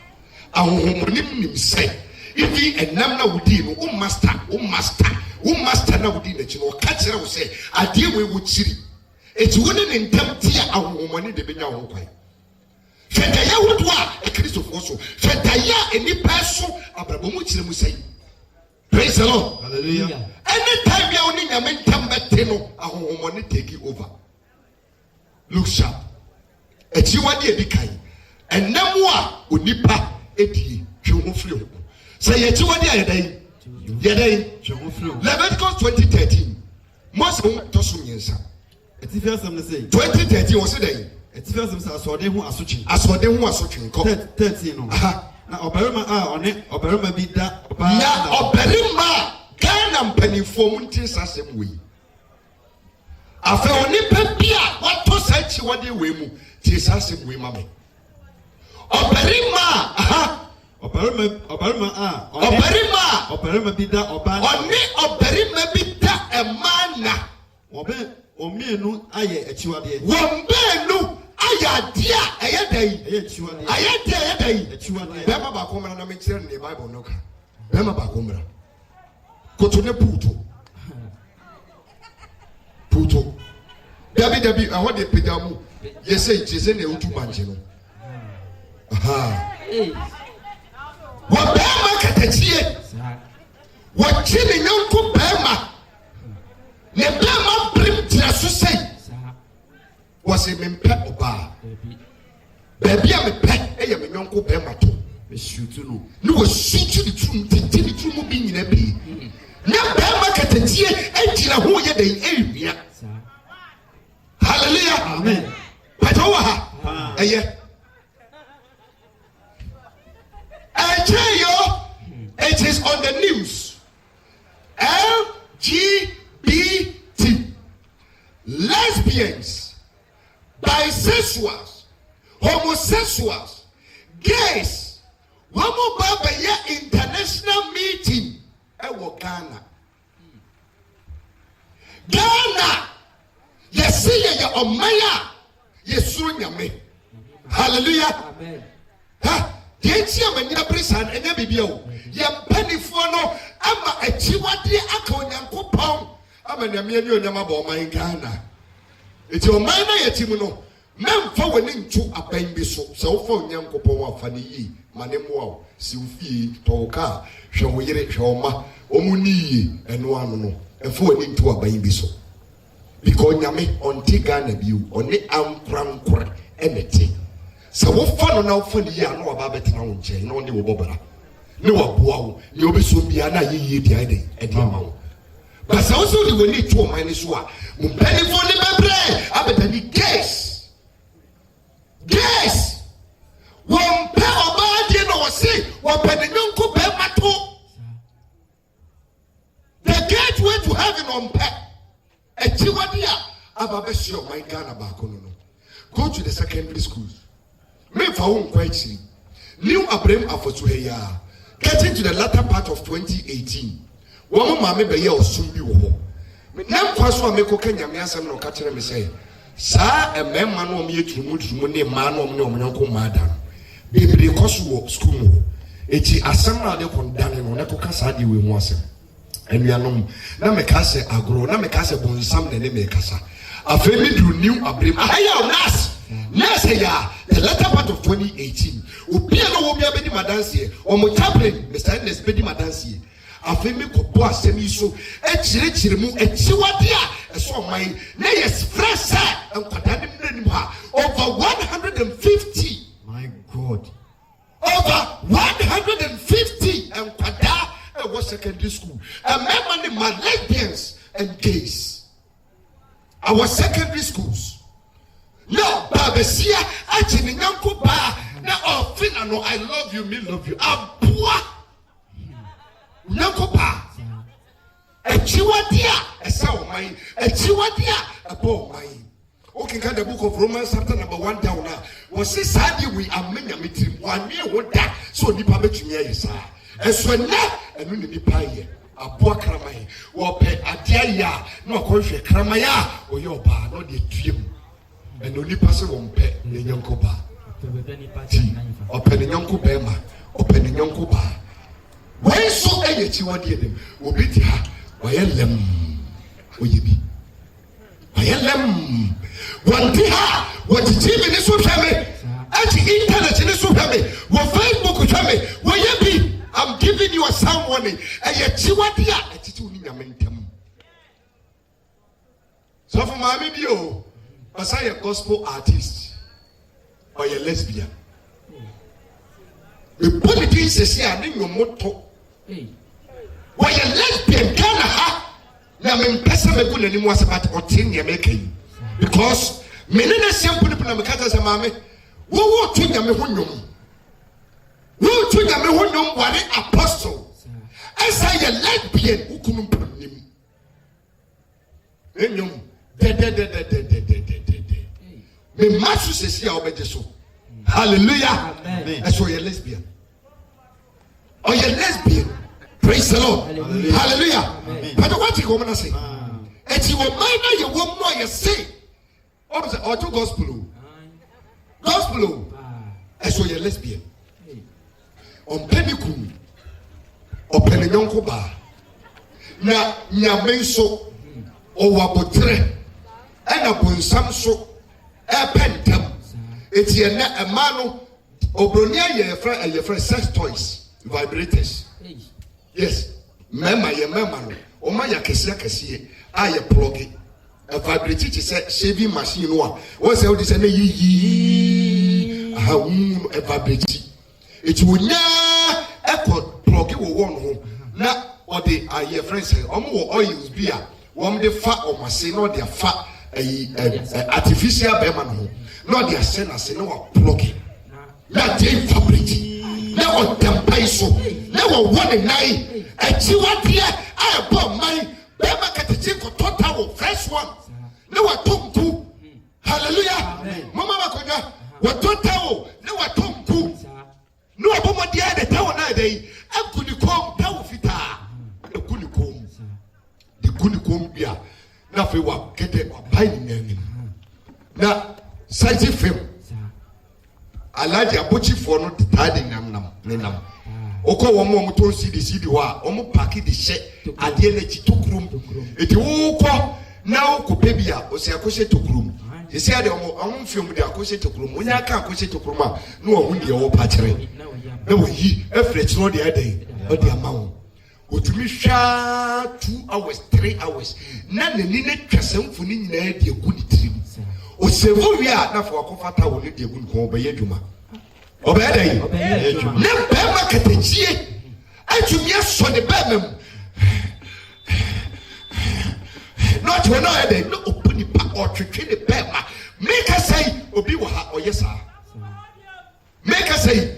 I will say, if he and Namna would deal, master now would deal that you know, catcher will say, I deal with city. It's wooden in tempty our woman the Bina. Fedaya would walk a Christopher also. Fedaya any person of Brabomuch will say, praise the Lord. Hallelujah. Anytime you're only a man come back, our woman take you over. Look sharp. Eti wadi edikai. Enamwa onipa edi hwe free. Say eti wadi ayedai. Yedai. Leviticus 2013. Mose tosu nyensa. Eti first am say 2013 was dey. Eti first am say asode hu asotwe. Asode hu asotwe nko. 13 no. Na obarima obarima bi da. Na obarima Ghana mpanifo munti sasem we. Afe onipa bia wato sachi wade we mu ti sase we mame obarima bi da oba oni obarima bi da emana omienu aye achiwade wombenu ayade a eyedai achiwade be ma ba ko mra na me kire ne Bible no ka be ma ba ko mra kotone Puto. Dabi, I want the pedamu. Yes, it's in the Utu Manchino. Aha. What Bama Katachi? What chilling Uncle Bama? The Bama Brim Tiasu was a mempet or bar. Baby, I'm a pet, I am a Uncle Bama too. Shoot to know. No, shoot to the truth, being in a bee. Now, Bama Katachi, and Tina who ye the area. Hallelujah. Amen. Patoha. Aye. I tell you, it is on the news. LGBT, lesbians, bisexuals, homosexuals, gays, Wamo Baba international meeting. Ewo Ghana. Yes, see ya omaya. Yesu nyame. Hallelujah. Amen. Ha, yenchi amenya prisan enya bibia. Ye panifo no ama achiwade aka onyankopon. Ama nyame ni onyama ba oman Ghana. Eti oman na yetim no, memfa woni ntu aban bi so. Se wo fa onyankopon wa fa ne yi, mane moa si ufie toka, hwe wo yire hwe oma, omuni eno anu no. Efo woni ntu aban bi so. Because nyame onti Ghana biu oni amkrankra enete se wo fa no na wo fa ni ya no aba betena wo nche na oni wo bobara ne wo boa wo ne obeso bia na yeye di ade ama wo but se wo so di woni tu o man ni so a mo bani fo ni bebre abetani guess won pe oba die no wo se wo pe ne nko be mato the gateway to heaven on pe my Ghana back on. Go to the secondary schools. Me for quite see. New Abraham Afosuheya. Getting to the latter part of 2018. One mamma be or soon be wo. Me now kwaso me ko Kenya me asem no ka kire me say. Sa e memma no me yetu mu ne ma no me onyanko maada. Bebre koso school eti asem na de kon dane no ne ko kasa de we mu asem enuanom na me ka se agro na me ka se bonsam ne me kasa afa mi do new abrim ahaya nas ya the latter part of 2018 obi na wo bia bedi madanse o mo chaplain Mr. Ernest bedi madanse afa mi ko bo asem yi so ekire mu echiwade a eso man na yes fresh enkwada ne mranim ha over 150. My God. Over 150 and Kwada was secondary school. And remember my lesbians and gays. Our secondary schools. No, Babesia, actually, Nanko Ba, now, Finano, I love you, me love you. Abua Nanko Ba. A Chiwadia, a sound mine, a Chiwadia, a poor mine. Okay, kind the book of Romans chapter number 1 down now. Was this Sunday we are many meeting 1 year what that so the public here sir. And so now and when the pie a boa cramay or pay a dia no country cramaya or your bar, not the dream. And only person won't pay the young coba. Open the young cobema, open the young coba. Why so a chiwa dear them? Obitia, why them? Will you be? Ayelem wanti ha wati TV ni so hwame anti internet ni so hwame wo Facebook hwame wo yebi I'm giving you a sound warning eye chiwade a atiti uni nyamentam so for mama bi o asa ye gospel artist or ye lesbian the politics is here ni nyomoto wo ye lesbian Ghana ha na me pesa me gu nani mu asabat otin ye make because me ne na simple people na me kata se mame wo tunya me ho nyom ware apostle esa ye lesbian ukunu mpanim enyom de me masu se sia obeje so hallelujah amen eso ye lesbian or ye lesbian. Praise the Lord. Hallelujah. But what you going to say? And you will mind you won't know you say. Or to gospel. Gospel. And so you're lesbian. On Pennicum. Or Pennyonko bar. Na Nyamenso. Or Wabotre. And upon some so. A pentam. It's a mano. Or Bronia, your friend, sex toys. Vibrators. Yes, mema ye mema no. Oma ya kese aye plug it. A vibrator say shaving machine no. What say this na yi aha e vibrate. It will nya e plug it wo won ho. Na or the aye friends say omo oils bia. Wom de fa o machine no de fa artificial be man ho. No de send as no plug it. Na dey vibrate. Na o tempai so na wo wone nai achi wadie I bomb my bema katiti ko total fresh one na wa tonku hallelujah mama makonya wa total na wa tonku no abomodie de tawo na dey akunikom tawo fita akunikom de kunikom bia na fe wa kete wa bai ni na saji film alaji abochi for no tade nam oko wo mo to CD ho a o mo pack di hye ade na chi tokurum eti wo ko na wo ko pebia o se akose tokurum ese ade o film de akose tokurum onya aka akose tokurum a no wo de wo pa kire na wo yi efrechi no de ade o de amawo otumi hwa 2 hours 3 hours na nani ne twasamfu ni nyina de egu ni tirim o se vo wi a na fo akofata wo ne de egu ni ko be yadwuma obey ne bema katechie atumi so de bemam not when I dey no opuni pa or twetwe de bema make us say obi wo ha oyesa make us say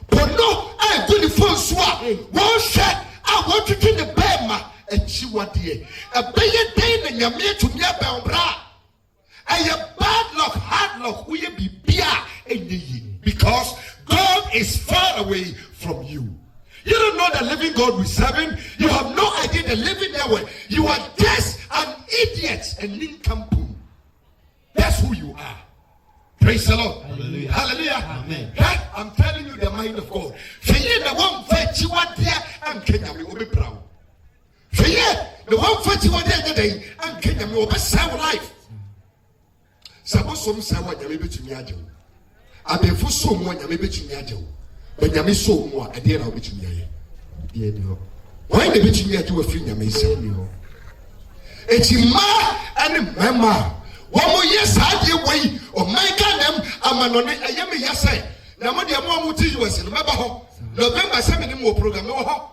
pono I go ni phone so a won hwe a won twetwe de bema achiwade abeye den na nyame atumi abembra aye bad luck hard luck we be bia enyi because God is far away from you. You don't know the living God we serving. You have no idea the living that way. You are just an idiot and nincompoop. That's who you are. Praise the Lord. Hallelujah. Amen. I'm telling you the mind of God. Feye the one fetch you what there and Kenya me will be proud. Feye the one fetch you what there today and Kenya me will be sound life. Some say what you may be to me ajo. I be for so one you may be to me ajo. But you may so more at the end of it to me. Why the bitch me ajo a free you may say you. It's ma and mama. One more yes, I did way or my God, I'm an I am a yes. Now, what the amount of was in November 7 more program. Now,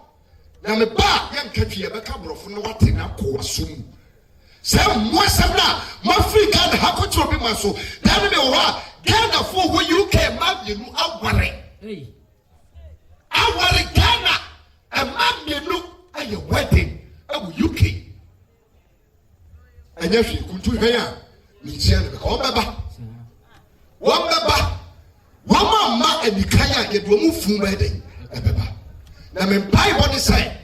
my bar, young country, a couple of no what in a course soon. Some more, some now, my free God, how could you be my soul? Tell me what, Ghana for where you came up, you know, I worry. I worry Ghana, and mom, you know, at your wedding, oh, UK. And if you could do here. One mama and the kaya get one from wedding. Now, my Bible say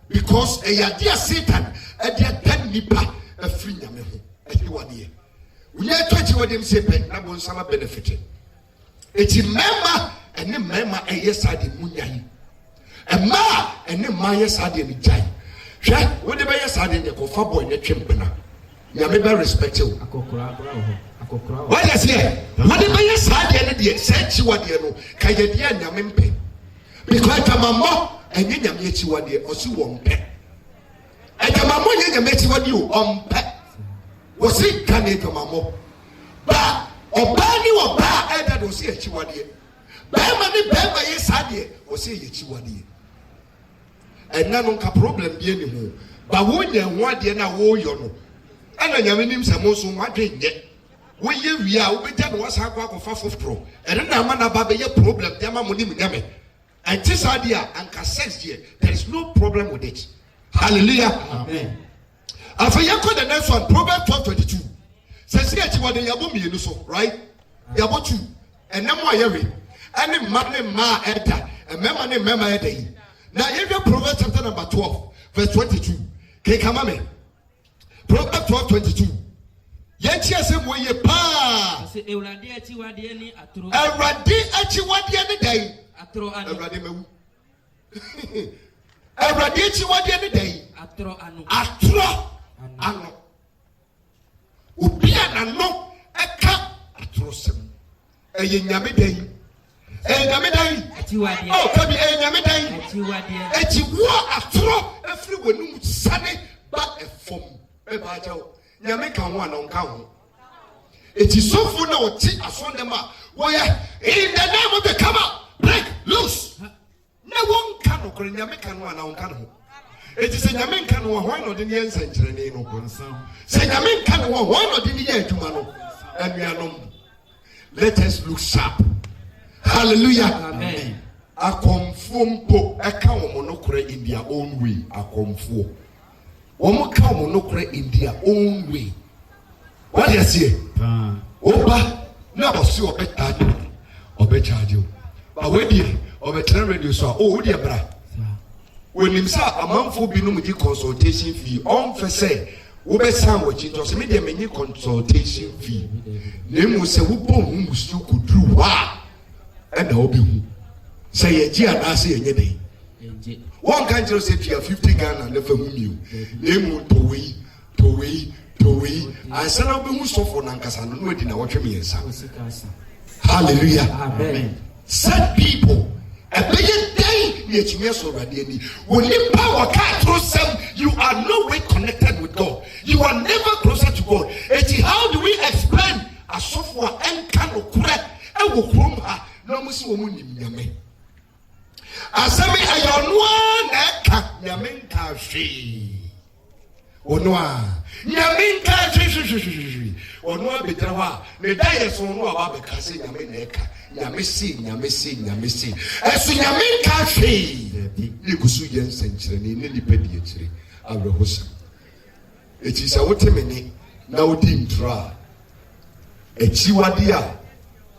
because a dear Satan, a dear 10 nipa, a free yammy, a 1 year. We are 20 what them say, but I want some benefiting. It's a member and a member a yes, I did Munyai. A ma and a ma yes, I did Jai. Jack, whatever yes, I did go for boy in the chimpana. You may be respected. What is here? Whatever you said, you said you were there. Can you hear Yamimpe? Because I'm a mom and you met you one day or so one pet. And I'm a money you met you one you on pet. Was it can it come a mom? But or banny or bar and that was here, you one day. Bammy, Bama, yes, I did, or say you one day. And none of problem be anymore. But when you want the now, you know. And I have him some also my drink yet. When you are, we tell what's happening for 4 pro. And then I'm about a problem, Yama Munim. And this idea and cassettes here, there is no problem with it. Hallelujah. Amen. After you got the next one, Proverbs 12:22. Says here, you want the Yabumi, so right? Yabotu. And then more heavy. And then ma etta. And member etta. Now, if you Proverbs chapter number 12, verse 22. Okay, come on, me. Proverbs 12:22. Yet yes, we ye pa. Eradi achiwadi any day. Eradi mewu. Eradi achiwadi any day. Atro ano. Ubia na no eka atro sem. Eye nyame day. Nyame day. Oh, kabi nyame day. Achiwa atro every wonu sane ba efom. Nyame kan ho ana nka ho eti sofo na oti asondema wo ye in the name of the come out break loose na won kan no kore nyame kan ho ana nka ho eti se nyame kan ho ho no de ne nsankyerene no se nyame kan ho ho no de ne ye adwuma no anuanom let us look sharp. Hallelujah. Amen. Akomfo eka wo no kore in their own way. Akomfo Omo come no cry in their own way. What you say? Oba, na bosi obe charge you. But when you obe train radio so oh dear bra. When him say amanfo bi no mu consultation fee on fe say wo be sam wo chi to se me dey many consultation fee. Na mu se wo bon hu musu kudru wa. E na obi hu. Say ye ji ana say ye dey. One country say you 50 Ghana and never you. Name to we. And son of the Mustafa Nankasa, no idea what you mean. Hallelujah. Amen. Sad people, a billion day, yet you may already. When you power can't trust them, you are no way connected with God. You are never closer to God. How do we explain a software and kind of crack and will chrome her? No, Miss Woman, Yame. Asami ayonwa neka nyaminka shi onwa nyaminka shi onwa betrawa ne daye so onwa ba be kase nyaminka nyamesi esu nyaminka shi ni kusu yensenkyere ne nipedi ekire awrehosa eti sa wotemeni na odi ntra echiwade a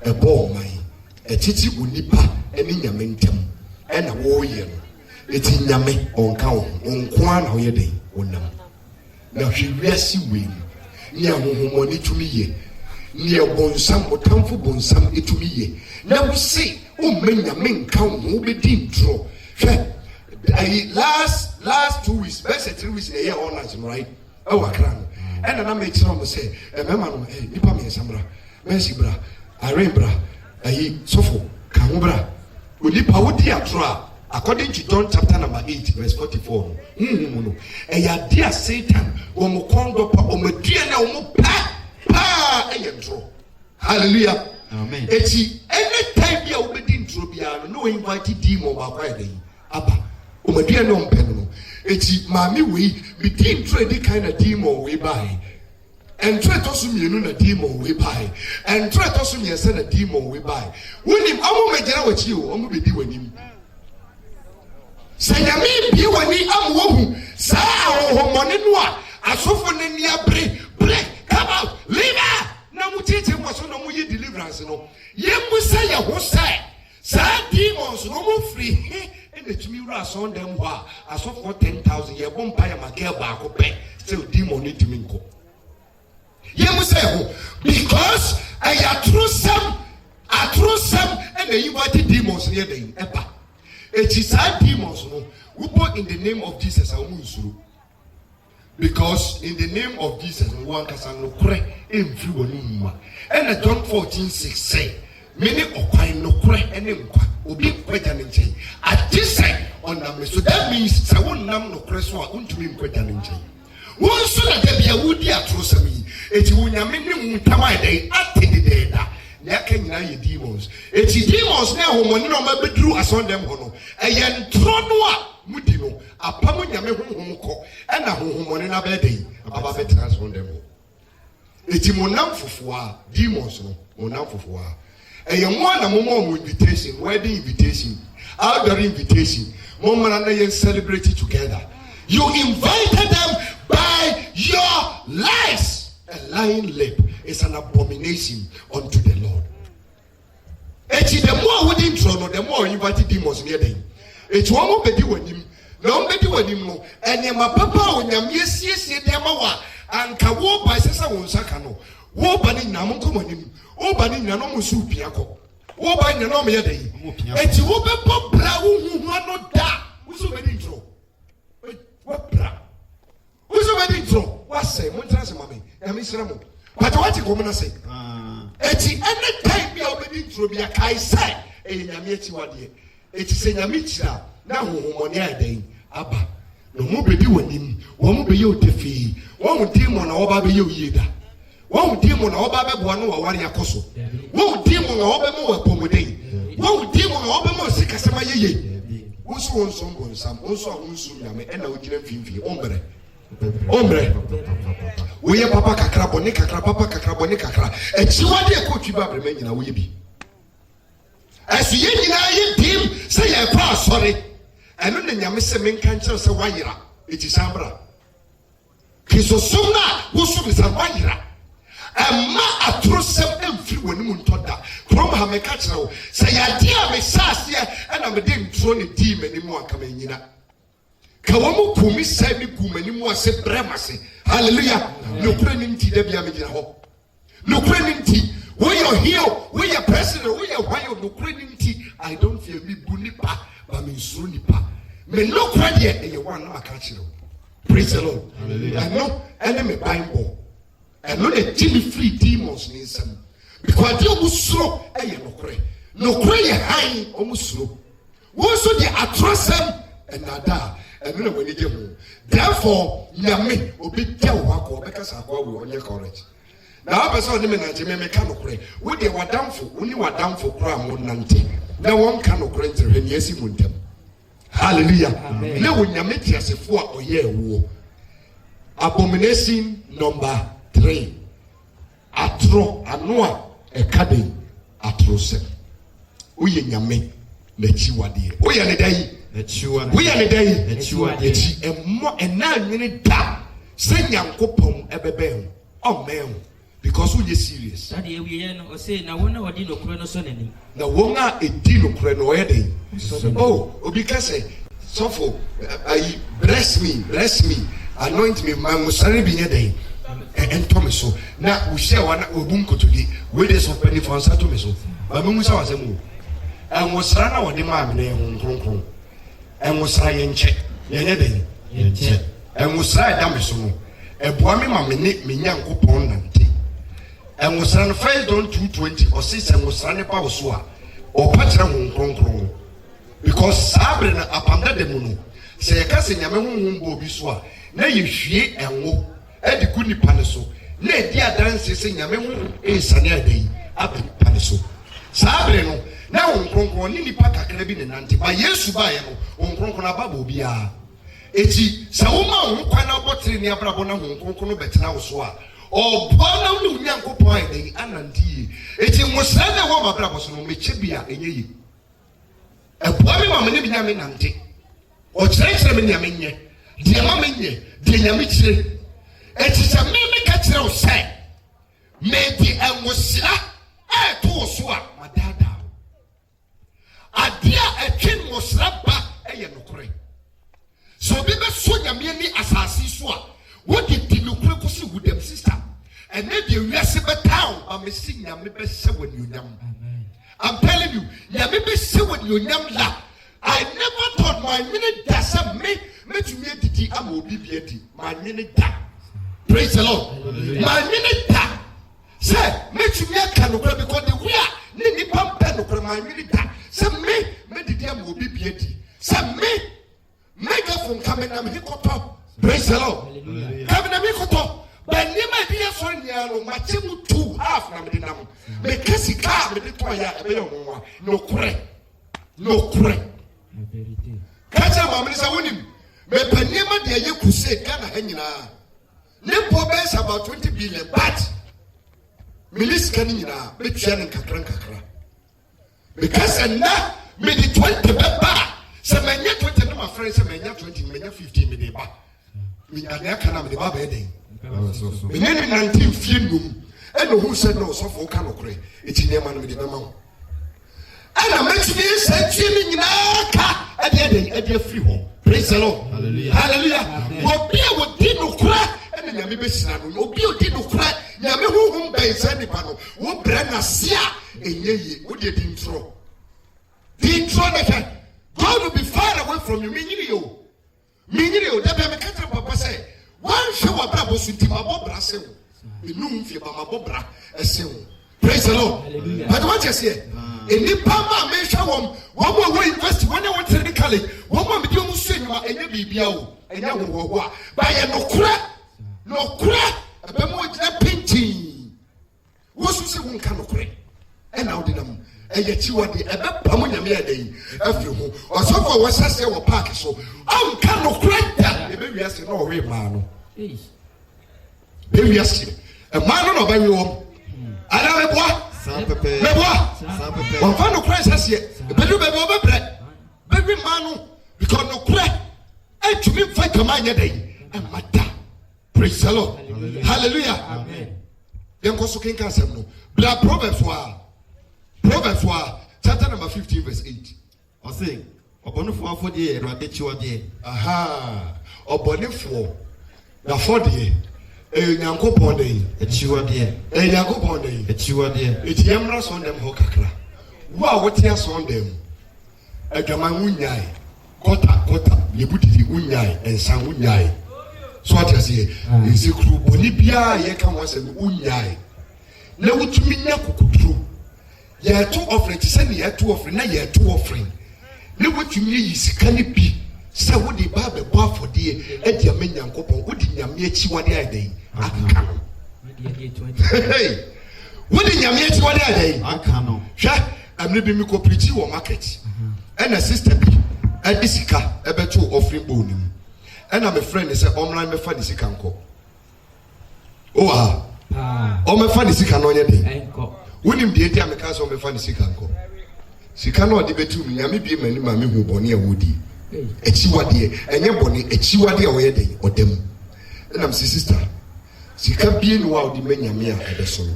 ebo man etiti onipa eni nyamentem ena wo ye no eti nyame onka wo onko ana wo ye den wonam na hwe wiase we ni ahohomoni tumi ye near bonsam or tamfo bonsam etumiye. Now we say, oh, men count who be deep draw. Last 2 weeks, best 3 weeks a year on us, right? Oh, I can. And then I make some say, a man, Nipa me Samra, Mercy bra, Irene bra, Sofo, Kamubra, Unipa would dear draw. According to John chapter number 8, verse 44. And ya dear Satan, Omokondo, Omodia, Omo, and draw. Hallelujah. Amen. Anytime you are obedient to Biano, no invited demon by Friday. Abba, Omodia no penno. Mammy, we begin trade kind of demon we buy. And try to assume you know a demon we buy. And try to assume you send a demon we buy. When him, I won't make it with you, I'm going to be with him. Say, I mean, be when he am woman. Say, oh, money noir. I saw for Nenia break, come out, leave her. Now, we teach him what's on the deliverance. No, you must say, who say, say, demons, no more free. And the Chimura on them were, I saw for 10,000 year won't buy a Makel Barco pay, still demon need to minko. You must say, because I true some, and they invited demons near the Epa. It is our demons, no, who put in the name of Jesus, because in the name of Jesus, one can no cry in few and John 14:6 say, many occur no cry and obi kwetanin chain. At this time on the so that means I won't nam no cry so I won't be kwetanin chain. One so that there be a woody atrocity. It's when you mean Tamai day at the day that. Demons. It's demons now who money no be drew as on them hono. A yen tronwa mudino. A pamunya me humko. And a money na bedi. About veterans on them. It's monam fufua. Demons no. Monam fufua. A young one a moment invitation. Wedding invitation. Outdoor invitation. Mama and they celebrate it together. You invited them by your lies. A lying lip is an abomination unto the Lord. The more we didn't throw, the more invited demons near them. It's one more bedi with him. No bedi with him, no. And my papa, when you yes, Yamawa, and Kawo by Sessa Wonsakano, Wo Banning Namonko on him, O Banning Nanomusu Piaco, O Banning Nanomia day. And you will be Bob Brown who are not that. Who's a wedding throw? What bra? Who's a wedding throw? What's say? Montas, mammy, and Miss Ramo. But what you come and say? Any time you are being through me, I say, in Yamiti one year. It is in Yamitra, now money a day. Abba, no more be doing him, one will be you to fee, one will deem on our baby you yida. One will deem on our baby one or warrior coso. One will deem on our baby more pomade. One will deem on our baby more sick as a maye. Also, on some, also on soon, and I will give him ombre. We are Papa Cacrabonica, Papa Cacrabonica, and she want to coach you back remain in a weeby. As you team say, I pass, sorry, and then you miss a main cancer, so why it is Ambra. Kisosuna, who should be a wire. And ma atrocem and free when you told that. From Hamekachno, say, I dear me sass and I'm a damn thrown a team anymore coming in. Kawamu kumi sabi kumeni mu ase bremase. Hallelujah. No preninti de bia megina ho. No preninti. We are here, we are president, we are why no preninti. I don't feel me bunipa, but me sunipa. Me no credit e one no akachiro. Praise the Lord. Hallelujah. I know enemy Bible. I know the Jimmy free demons in some. Because you will slow e no credit. No credit high almost slow. Also the atrocem and nada. And then when you get home, therefore, Yami will be tell Wako because I go on your courage. Now, I saw them in a Jimmy Canocre. When they were down for, when you were down for crime on Nanti, no one can grant her and yes, he won't them. Hallelujah. Now, when Yamiti has a 4 or year war, abomination number 3 Atro Anoa Academy Atrocem. We in Yami, let you are dear. We are the day. We are the day that you are a more and 9 minute da. Send young copom ebebe. Oh man, because we are serious. Daddy, we are say now one or dino cronoson. Now one a dino cronoede. Oh, because so for I bless me, anoint me, my musari be a day. and Thomaso. Now we share one Obunko today. Where there's opening for Satomiso. But Musa was a move. And was Rana or the man in Hong Kong. And was I in check. Yenede. And was I Damiso. A boy, mamma, me young coupon and tea. And was on 220 or 6 and was Rana Pawsua or Patra Hong Kong. Because Sabrina upon the moon. Say a cousin Yamu Bobiswa. Nay, you she and wo. Edi kuni paneso. Ne dia dance sing Yamu is an day up paneso. Sabrino. Now on Kronko ni paka krebin and anti. By yes, by on Kronkona Babu Bia. Eti Sauma on Quana Botri near Brabona on Kronkono Betana Swa. Or Bona Lunyanko point the Ananti. Eti was rather one of Brabos no Michibia in ye. A boy mamma Yamin Anti. Or Church Yamin, dear Mamma, dear Yamitre. It is a mimic catcher say. Maybe I was I told Swa, my dada. A dear a king was rapper, a yanokre. So Biba Sonia Mini Assassin Swa. What did the Lucrecusi with them, sister? And then the Yasiba town, I'm missing Yamibe 7 you yam. I'm telling you, Yamibe 7 you yam la. I never thought my minute dasa me to me the amobibieti. My minute da. Praise the Lord. My minute da. Say, me to me canokra because the we are Nini Pampano, my minute da. Say me the amobibieti. Say me megaphone coming and hikoto. Praise the Lord. Coming and hikoto. But never be a son yellow, my 2 half namadinam. Me kasi car with the toya, no correct. No correct. Catch up, Mamma Winning. Me Panema, dear, you could say, Ghana Henina. Limpo base about 20 billion, but Milis Canina, Big Shannon Kakra. Because and now, me the 20 bar. Some men yet 20 my friends, some men yet 20, men 15 minutes bar. Me and their canam the Baba Edding. Me 19 film, and who said no, so for Canocre. It's in your man with the mouth. And I mentioned this and chilling in our car at the end at your free home. Praise the Lord. Hallelujah. Hallelujah. What beer would did no cry and then Yami Bessan, no beer did no cry. Yami who by Sandy Pano, what brand a sia and ye would you intro? The intro that God will be far away from you, Minio. Minio, that I can't papa say. One show of Brabos with Timabobra, say, the noon for Mamabobra, a seal. Praise the Lord. Hallelujah. But what you say? In the Pama Mesha one more invest when I went to the college, one more medium cinema and your BBO, and now by a no crack, a bemo painting. What's the one kind of crack? And now did them, and yet you are the Pamuna Mia Day, every home, or so for what I say or park. So I'm kind of crack that the baby has to know away, man. Baby has a man or baby home. I don't know what. One final Christ has yet. Baby, baby, man, because no crack. And to me, fight a man day. And my dad. Praise the Lord. Hallelujah. Amen. Then go to King Castle. Blood Proverbs were chapter number 15, verse 8. I say, upon 4 days, I get you a day. Aha. Upon 4. The 4 days. Nyankopon dey echiwa de Nyankopon dey echiwa de eti yemra so ndem ho kakra wo a wotia so ndem adwaman wunyai kota yebudidi wunyai ensan wunyai so atase nsekru boni bia ye ka mo se wunyai na wutumi nya kokuduro ye to offering ti se ne ye to offering na ye to offering ne wutumi yi sika ne bi se wo de ba be bo afode e dia menyankopon wo di nyame echiwade adai aka no hey wo di nyame echiwade adai aka no hwa amne bi mi ko preach wo market and sister bi e sika e be to offering bowl ni and my friend say online me fa di sika nko o me fa di sika no nye den wonim de enti ameka so me fa di sika nko sika no de betu mi nyame bi mani ma me hu bone e wodi echiwade enye bone echiwade a wo ye den odem na msi sister sika bie no wa odi manyame a ebeso no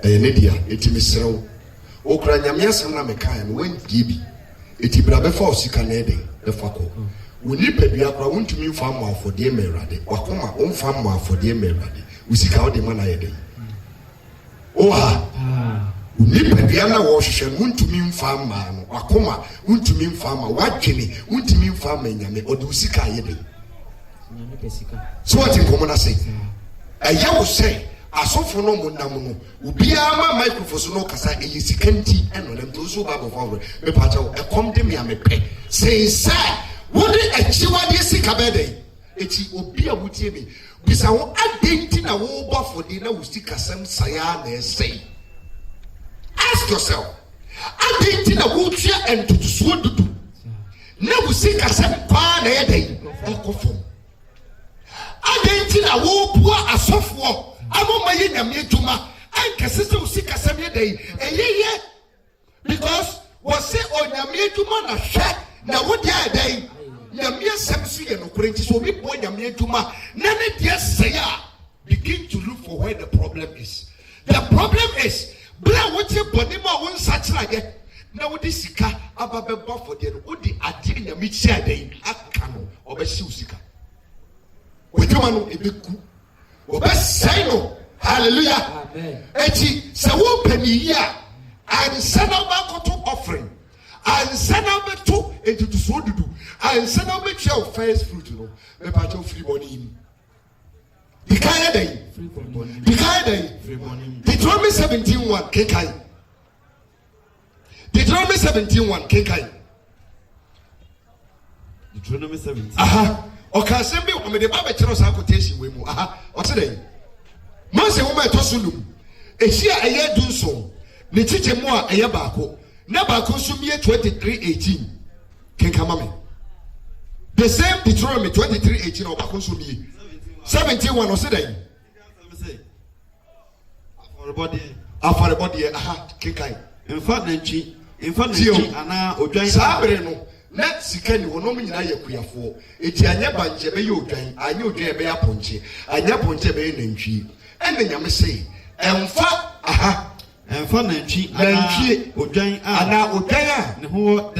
ne dia etimi serew okra nyame asem na meka no wandie bi eti bra be fa sika na eden be fa ko woni padua kra wontumi mfa mo afode emerade wakoma omfa mo afode emerade usika odi mana yede oha nipa bia na wo hwehwe untumi mfa ma no akoma untumi mfa ma wadwene untumi mfa ma nyame odi usika yede nyame pesika so what in common say eya wo say asofo no monam no ubia ma microphone so no kasa eyisikanti eno lem to so baba for me pa chawo e kom de me amepe say wodi achiwade sika bede eti obi a wutie me bisa wo adenti na wo bafo de na wo sika sam saya na esay. Ask yourself, adenti na wo tua entutuso dudu na wo sika sam kwa na yede ekofom adenti na wo bua asofo amoma ye nyame adwuma ankase se wo sika sam yede eyeye because wo se onyame adwuma na hwe na wo de adai nyame asem so ye no korenti so obi bo nyame adwuma na ne de seya begin to look for where the problem is. The problem is bla wo tie boni ma wo nsachira ye na wo de sika ababeba for de wo de ade nyame chi adai aka no obehye usika wetuma no ebeku obesai no. Hallelujah. Amen. Eti se wo pani ya ansa na ba koto offering ansa na be to into so dudu ansa na be twa first fruit no me pa twa free money the kind day the kind day Deuteronomy 17:1 kekai Deuteronomy 17:1 kekai Deuteronomy 17. Okay, say me o me de ba be kire sa quotation we mu o se dey Mose wo ma to sunum ehia eye dunso ne chiche mu a eye baako na baako so miye 23:18 kenkama me the same Deuteronomy 23:18 o baako so miye 17:1 o se dey for the body kenkai in fact ana odwan sabre no na sika ni wonom nyina yakuyafo eti anya banje be ye odwan anya odwan be ya ponche anya ponche be ye nantwi ene nyame sei emfa emfa nantwi odwan ana odwan a ne ho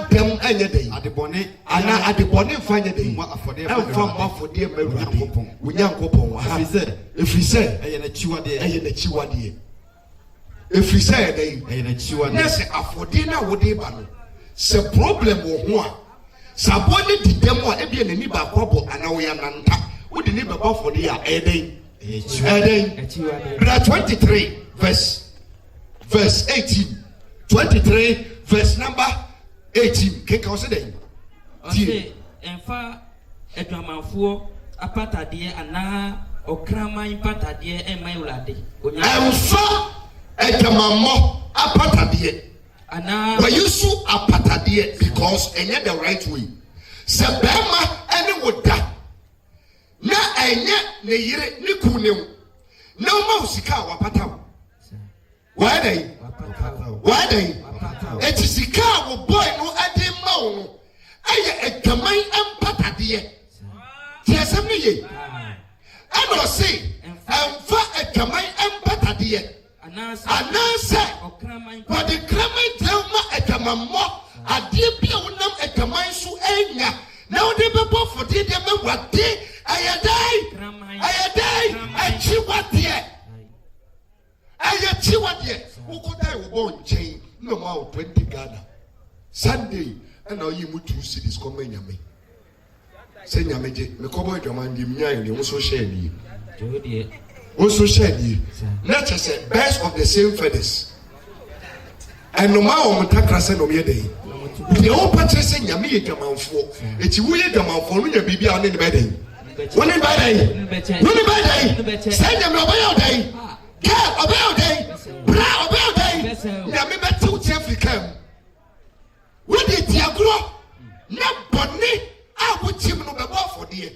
dem anya dai adebone ana adebone mfa anya dai emfa mafode mawurade unyankopon efrise eye na chiwade efrise dai eye na chiwade na se afode na wode ba no se problem wo ho a sabone didem a ebia nani ba kwabo ana wo ya nanta wode ni baba afode a eden Bra 23 verse 18 23 verse number 18 keka o se den ose enfa edwamanfo apatade ana okraman patade emai ulade enfa edwamanmo apatade ana we yusu apatade because enye the right way se bema ene woda na enye ne yire ne kunem na ma usika wapataw why dey eti sika wo boy no ade ma wo no aye edwaman empatade tiasem ne ye ano se emfa edwaman empatade anase but the kraman telma edwamanmo ade bia wonam edwaman so enya na wo de bebo for de me wade ayadai achiwade ukotai wo bon chain no ma 20 Ghana Sunday and now you move 2 cities come nyame say nyame je me ko boy dwaman di mnya ni wo so share ni not just birds of the same feathers and no ma o mutakra se no me dey the whole picture say nyame ye dwamanfo eti wo ye dwamanfo no nya bibia ne be dey When in by day, send them about day, care about day, bra about day. Yami betu African. What did you grow? Not bonny, I would him no be for dear.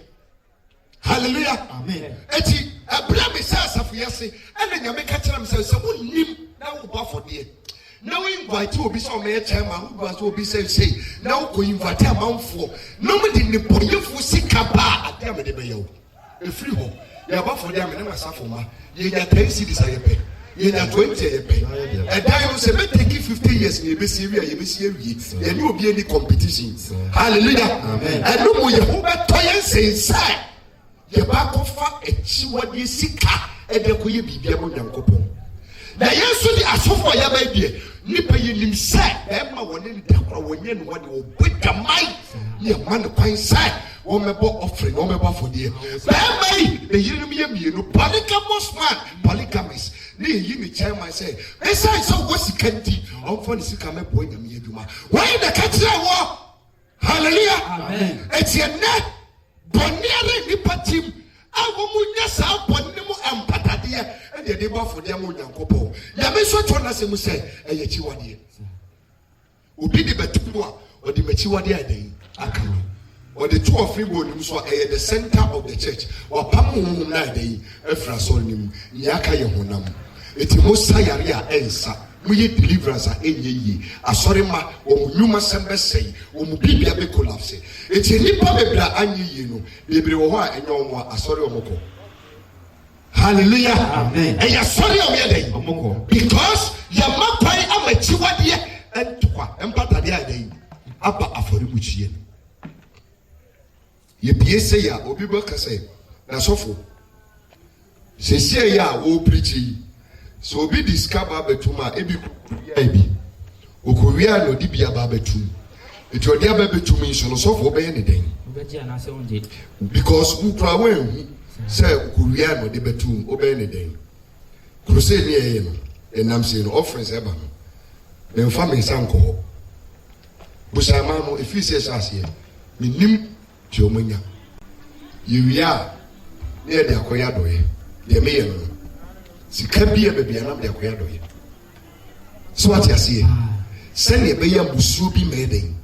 Hallelujah. Amen. Eti, a blam is as we say, and then you make catch themselves some nim now for dear. Now invite you be some mere chairman who was to be say now go invite a man for nobody in the boy for sick bar at them the bayo a free home you are for them and my you got 10 cities I pay you got 20 a pay and I was a take 50 years in the and you will be any competition. Hallelujah. Amen. And no more you hope at toy and say inside ye ba kofa echiwade sika ede koye bibia mo Nyankopon na Yesu di asofo ya ba die nipa yenim se e ma woni ndakora wonye no wode obeda mai ye man kwan sai wo mebo offering wo mebo afodie ba mai the yirim ye mienu polygamous man polygamous ni yi ni chairman say esai so wosikanti onfo ni sika mebo nyame adwuma why the katra wo hallelujah amen etienne boniare ni patim awo munya sa bonni mu empatade e de ba fodie mu Nyankopon ya me so to na se mu say eye chiwade obi di betumu a odi machiwade adan aka or the two of them so the center of the church or pamu na adan efra so nim nyaka ye honam eti mo sayare a ensa mo ye deliverance a enye yi asori ma o nyuma sembe sei o mu bibia be collapse eti nipa bebra anye yi no bebre wo ho a enye omo asori omoko hallelujah amen e ya sori o me den omoko because ya mapai amachiwade entwa empatade adan aba afori buchie ye biese ya obi baka say na sofo sese ya wo preach so obi discover betuma ebi okowia no di bia ba betum eti odi aba betum nso no sofo obeye ne den because ukra wen say okowia no di betum obeye ne den crusade ni eye no enam say no offense eba no den family sanko busama no efise sase minim ti omunya yewia ne de akoya doye de me yeno sika bia bebia na de akoya doye so what you see send ye be ya busu bi meden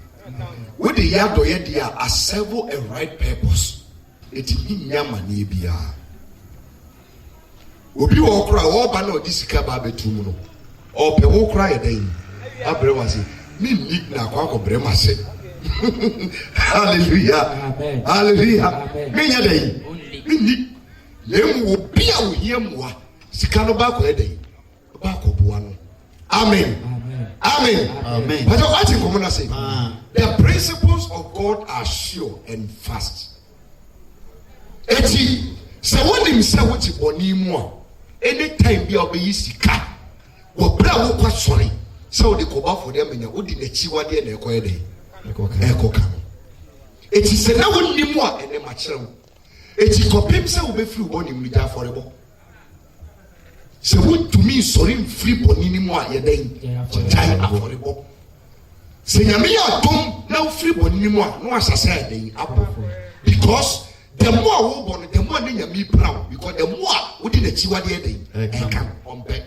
we de ya doye dia a serve a right purpose it nyama na bia obi wo kra wo ba na odi sika ba betum no o pe wo kra ye den abre wase mi nik na akwa brema se hallelujah amen hallelujah menya dai ni lemu bia wo hiemwa sika no ba ko edai ba ko boa no amen amen amen but what you come na say the principles of God are sure and fast eti se wonim se wo ti boni mu a anytime bia obeyi sika wo bra wo kwa sori se wo de ko ba for dem nya wo di na chi wade na ekoye dai ekoka eti se na wonim a ene ma kire eti kopim se wo be free boni mu ja forebo se wo tumi sori free boni ni mu a ye den jai aforebo se nyame ya dom na wo free boni ni mu a no asase ya den abo because the more wo born the more na nyame brown because the more wo di na chi wade den eka ompe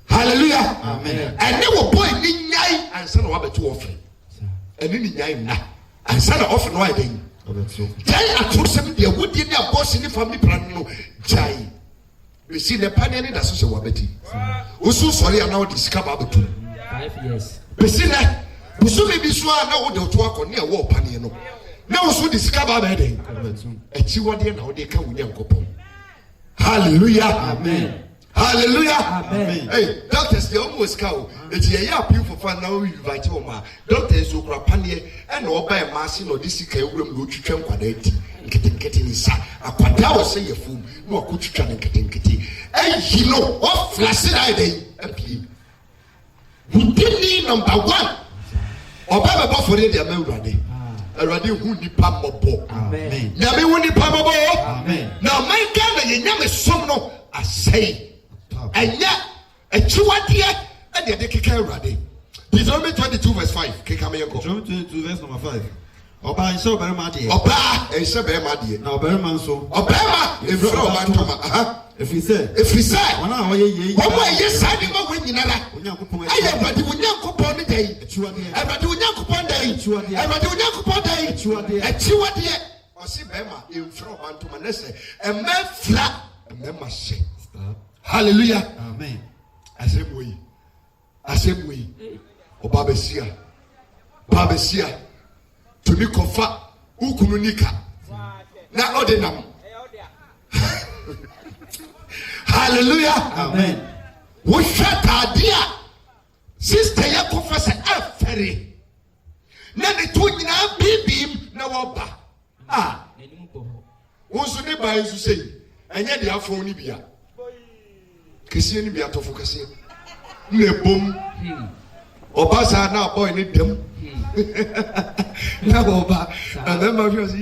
hallelujah amen and they will boy ni nyai ansa na wabetu offering and ni nyai na ansa na offering no aden jai atosem de wodi ni aboss ni family plan no jai we see the panel ni da so se wabeti usu sori ana odi sika ba betu 5 years we see na usu me bi so na wo de to akọ na e wo panel no na usu di sika ba ba den echi wode na wode ka wunya nkopon hallelujah amen hallelujah amen hey doctors they almost cow it ye ya appeal for fun now you invite oma doctors so kra panie e na oba e maasi no dis sika ewuram no twitwa nkwada ati nkete ni sa akwada wo se ye fum no akotwitwa nkete eh no what flash that day appeal we number 1 oba be for the amewurade Erade hu nipa mobo amen nyame hu nipa mobo amen na man Ghana ye nyame som no asai enya echiwade e de keka Erade Deuteronomy 22 verse 5 keka me yeko Deuteronomy 22 verse number 5 Oba ense oberema de oba ense oberema de na oberema nso oberema efro oba ntoma aha efise wana ho ye wo ye sadi ma wanyinara onyankopon aye Erade onyankopon ne dai Erade onyankopon dai Erade onyankopon dai echiwade o si bema efro oba ntoma ne se emefra emema she hallelujah amen asemwe oba besia tumi kofa ukunu nika na odinam hallelujah amen wo shata dia sister ya kofa se afere na ne to nyina bibim na wo ba Wonso ne ba nso sei enye de afon ni bia kese ni bia tofo kese na bom obasa na boy ni dem na oba na ma fi si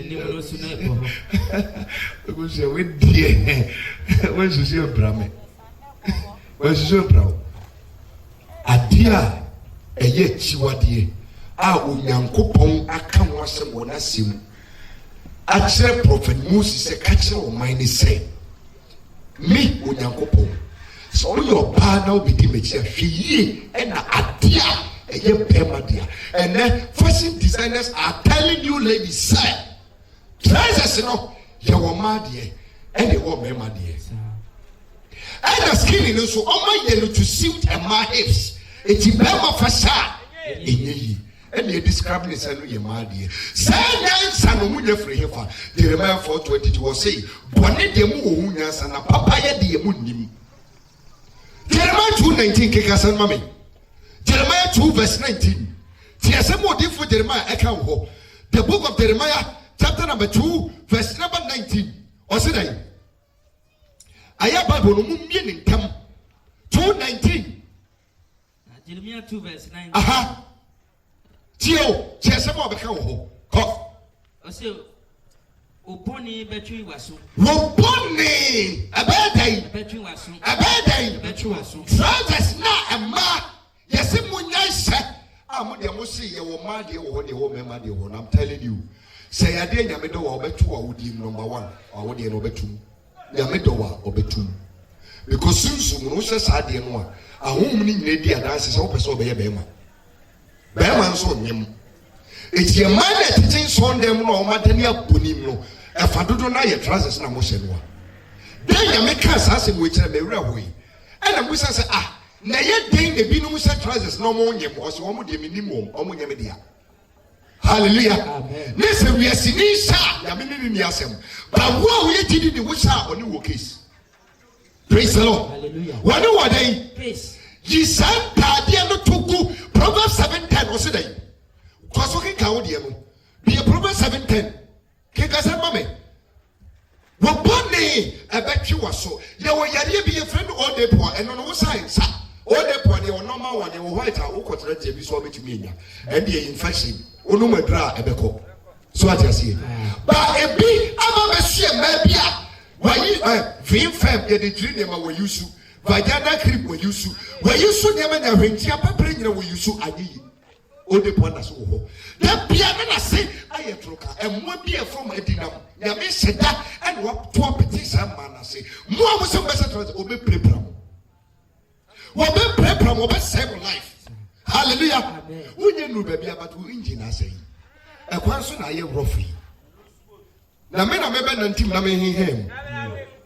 ni mo so na ebo ko se we die we so se brame we so se brao adia eye chiwade a onyankopon aka ho asem wona sem actually prophet Moses said catch on mine say me onyankopon so your pa now be di mechi ahwe and adia eye pema dia and then fashion designers are telling you ladies say trousers no your ma dia and the wo mema dia and the skin no so on my yellow to suit and my hips it is bema fasha enyi and they describe this and you mad here. Say son of Munya free here for Jeremiah 4:22 was say, Bonnet de Munyas and a papaya de Munim. Jeremiah 2:19 Kikasan Mammy. Jeremiah 2:19. There's some more different Jeremiah account. The book of Jeremiah, chapter number 2, verse number 19. Or said I have Bible meaning come 2:19. Jeremiah 2 verse 19. Aha. Tio, chesemo beka wo ho. O se oponi betwi waso. Oponi abedai betwi waso. Abedai betwi waso. Trousers na ema yesi munya hye. Amu de mo se ye wo ma de wo de wo mema de wo. I'm telling you. Say ade nyame do wa obetu wa wodi number 1. Wa wodi no obetum. Nyame do wa obetum. Because sunsu no hye sa de no a ahom ni nyina di adanse se wo pese obeye be ma. Beman so nyem eti e man na teaching Sunday no o madani abonim no e fa dodo na ye trousers na mo hye no a den ya me ka sa se mo kire me wura hoyi e na mo say na ye den na bi no mo hye trousers na mo nyem o so mo de minim o mo nyem dia hallelujah amen ne se wi asini sha ya me ni asem ba wo ye tidi ni wo sha oni wo case praise the Lord hallelujah wani wadai praise ye san tade no toku Proverbs 7:10 was it? Because we can count them. Be a Proverbs 7:10. Kekasa mame. Wapone a bet you was so. You were be a friend all day poor and on no signs. All day poor, you were normal one, you were white, I will contract you so much me. And the infection, Unuma dra a beco. So what I see. But a big Amasia maybe. Why you dream fam get the dream them were you so. Vagina creep were you so. Were you so never a ring? Were you so adi? O de point as oh. That piano say I am troka and what be a from a dinner. Yami said that and what poor petit man say. More was some better to obey prepram. What be prepram over save life. Hallelujah. When you know baby about who engine I say. A question I am roughly. Na me na me be nantim na me him.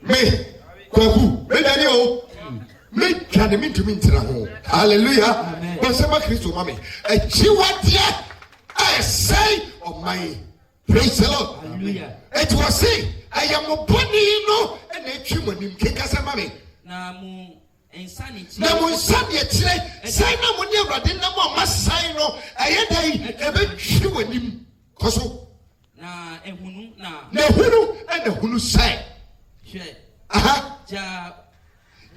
Me kwaku me daniel. Me can mean to mean to ho. Hallelujah. But say my Christ mama. A chiwadia I say of my praise the Lord. Hallelujah. It was say I am a body no and a human kekasa mama. Na mu insanity. Na mu insanity say na mo ne rade na mo masai no ayedai ebe chiwanim koso na ehunu na hunu and the hunu say. Hwe. Aha.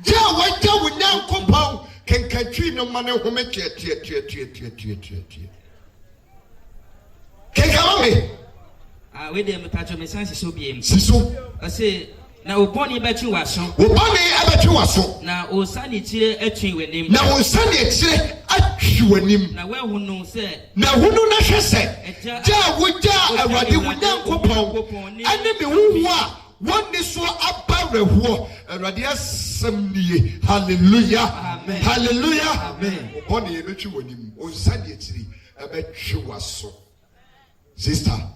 Ja waja wunya kompau kenkatwi no mane home tie kekame we dem patcho me sanse so biem siso I say na oponi betwi waso na o sani tire atwi wanim na o sani tire atwi wanim na we hunu se na hunu na hwese ja waja awade wunya kompau ane me hu a one is so abareho awade asem nie hallelujah amen hallelujah amen upon ye betwi wanim o sani tire abetwi waso sister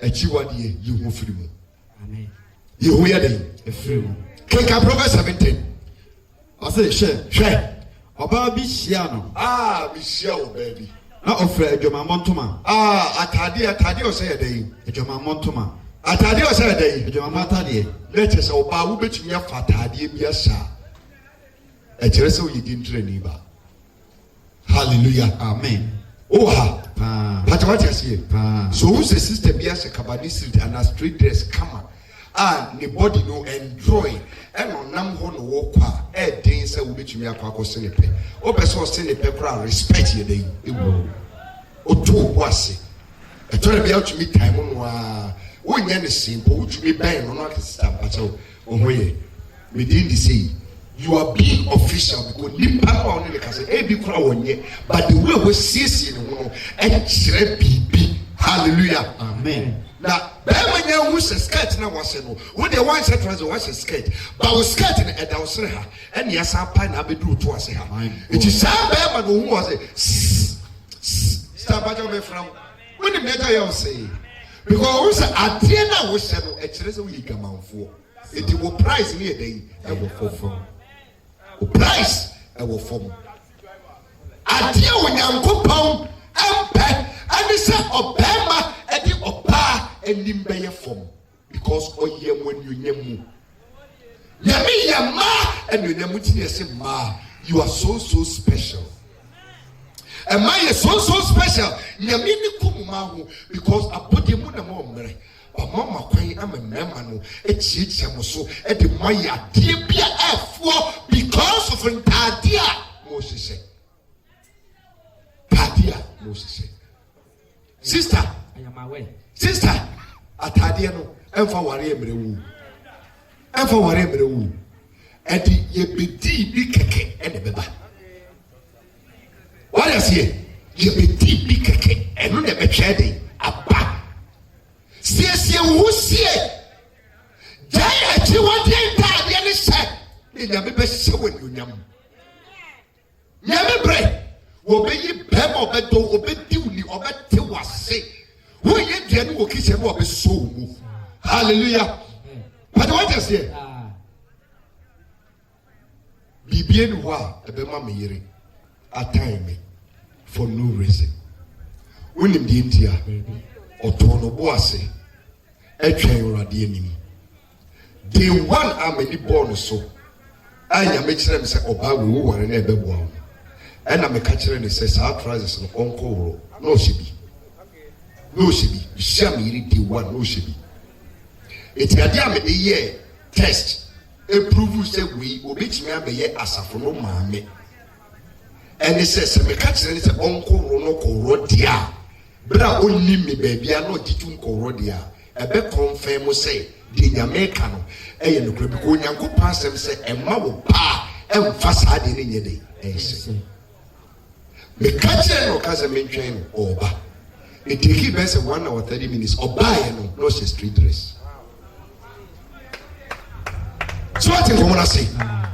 achiwade you hu firi mu amen you hear them efiri mu keka Proverbs 17 ase hwe oba bi hia no bi hia o baby na ofre adwamamọ ntoma atade o say dey adwamamọ ntoma atade o say dey adwamamọ atade let us oba wo betumi afa atade bi asa e kire se o yidi ntrani ba hallelujah amen oh ha But what you see? So who's the sister be as a cabanist and a street dress come the body no enjoy and on nam ho no walk den say we betumi akwa senepe o person senepe kra respect ye dey ewo o to wase e to be out to me time no wo nya ne simple wo tumi ban no no sister pacho o hoye me din di say you are being official because nipa pa on the kase e bi kra wonye but the way we see no and kire bibi hallelujah amen. Now, Bemanya was a skirt now was no. When the one set was a skirt, but was skirt and I was her, and yes, I pine I be true to us. It is some Bema who was a stop at from when the matter you say. Because Athena was a treasure we come out for. It will price near day, I will fall from. Price, I will form. Athena when you go pound and they say, Obama and the Opa. And in by form because oh yeah when you nemu yami yama and you nemu say ma you are so special and my is so special yami ni kumuma ho because abode mu na mo mre but mama kwan am mema no echiechia mo so e de moya de bia afo because of ntadia Moses tadia Moses sister I am aware. Sister, atade no emfa ware emrewu. Emfa ware emrewu. Edi ye bedi bi keke ene beba. What is here? Ye bedi bi keke eno ne betwe de aba. Sie wo sie. Jai achi wode ntade ne se. Ne nyame be se wonu nyam. Nyame bre. Wo be yi bema obedo obedi uni obete wase. Who you get who kiss him up a soul? Hallelujah. But what I say? Be bien wa a bema me at time for no reason. When him the India or Tono Boase, a train or a deanim. Day one are many born so. I am making them say, Oba, we were in a one. And I'm a catcher and says, our trousers and uncle. No, she be. No she be. Shami di one no she be. It's a damn a year test. A prove say we obey me a year as a from mammy. And it says, me catch and it's a uncle Ronoko Rodia. But I only me baby, I know Titunko Rodia. A bit confirm say, the Americano, and the Cribiconian could pass them say, and Mawo pa, and fast had in your day. And say, me catch and Ocasame train over. It take best 1 hour 30 minutes or buy no street dress. So what you wanna say?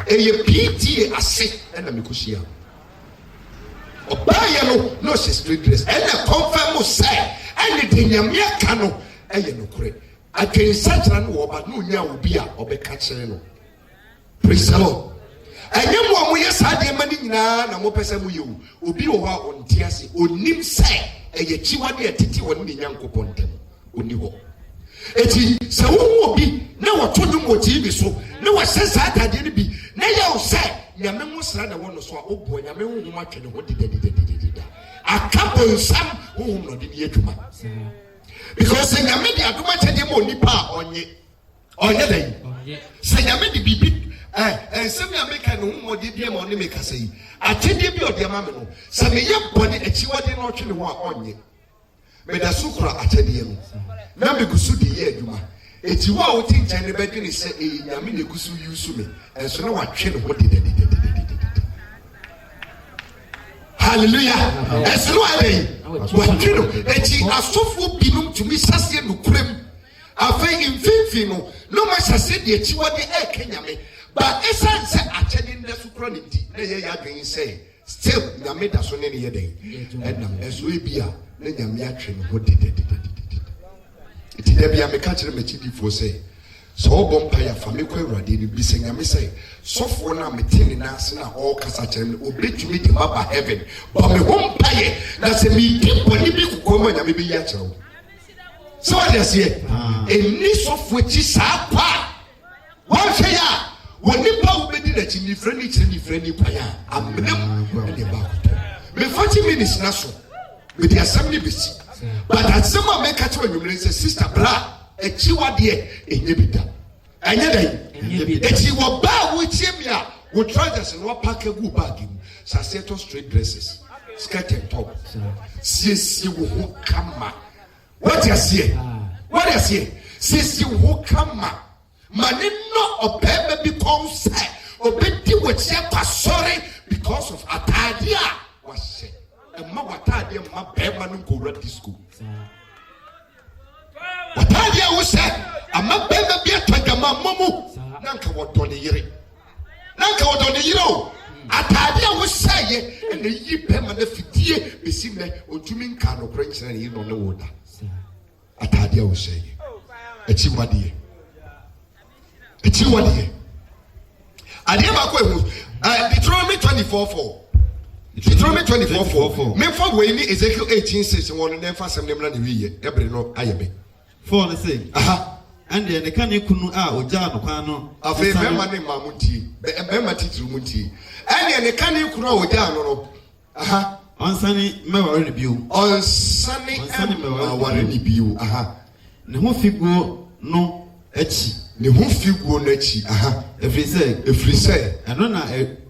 A PT a sick and a mikushia. Or buy no street dress and a confirm say anything you mere cano and you no create. I can such an war but no nya will be or be catching. Praise the Lord. And you want we had the money na mo person you will be over on TSC or nim say. Eye chiwade atiti woni ne nyankopon tem oni ho eti se wo bi na wotodum wo TV so na wo sesa atade ne bi na ye wo se nyame mo sra na wono so a obo nyame wo mo atwede ho dedededededa akapo sam wo no de ne adwuma because nyame de adwuma chede mo nipa onye den se nyame de bibi ensem nyame ka no mo de bia mo ne me kasa yi atede bi ode ma me no se me ye bone achiwade no twene ho a onye me da sukura atede no na me gusu de ye adwuma eti wa o tin chane be dwene se nyame ne gusu yusu me enso na wa twene ho de hallelujah enso no ale wa twene eti asofo binum tumi sase no kurem afei imfifi no ma sase de achiwade kenyame. But essence actually in the sucronity, they are going to say, still, Yameda so many a day. And as we be a Yamiatrin, what did it? It is a me catcher me for say. So, Bompire, Famiko, Radin, be saying, I may say, so for now, me telling us now, all Cassachan, obey to meet him up at heaven. But me won't pay, that's a me deep when he be come and maybe yatcho. So I just say, a niece of which is our part. One say, when the power be that you friendly paya, I'm them and the back. Me 40 minutes naso. with the assembly bisi but asema make catch when you say sister bra echiwade enyebida anyeda echiwo ba wo chiemia wo trousers no pack egu bag mu saseto straight dresses skirt and top sie wo kama what you see sisi wo kama mane no obebe bi konse obedi wo chia pasori because of atadia wase emma watadia ma bema no ko disco watadia wo se ama bema bi atagama momu nanka wodone yire o atadia wo seye ene yi bema na fidie besi me ontumi nka no krenkyere ne no ne woda atadia wo seye echiwade adiema ko ehu Deuteronomy 24:4 me for we ni Ezekiel 18:6 won na fa sem nem na ne wiye ebre no ayebe 4 ne say and the kan kunu a oja no kwan no afi me ma ne mamunti be ma titru munti and the kan kunu a oja no onsani me ware ne biu onsani me ware ne biu ne ho figuo no achi ne ho figuo no achi efrise eno na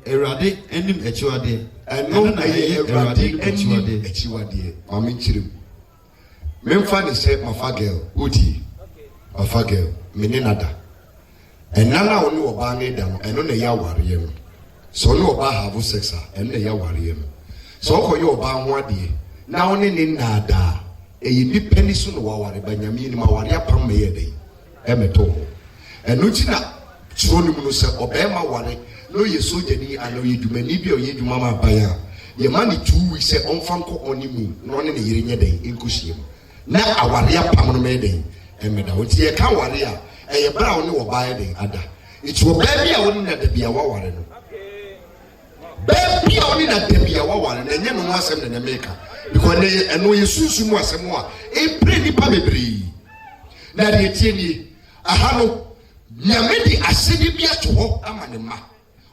erade enim achiwade eno na erade enim achiwade mama nchirim memfa ne se mafa girl odi mafa girl meninada enana oni oba ne da no eno na ya ware yem so no oba have sex eno na ya ware yem so ko yo oba ho ade na oni ne nada eyi ni pani so no waware banyame ni maware apam me yede emeto enuchi na chiro ni mu no se obema ware no ye sojani ana ye dwumani bi o ye dwuma ma baya ye ma ni 2 weeks se onfam ko oni mu no ne yire nye den enkohiem na aware apam no me den emeda woti ye ka ware a eye bra oni wo baa den ada iti wo ba bi a woni na da bia waware no ba bi a woni na da bia waware na nye no asem na meka because ne eno yesusu mu asem a e pre ni pa bebre na de tie ni aha no nyame di asedi bi ato ho ama ne ma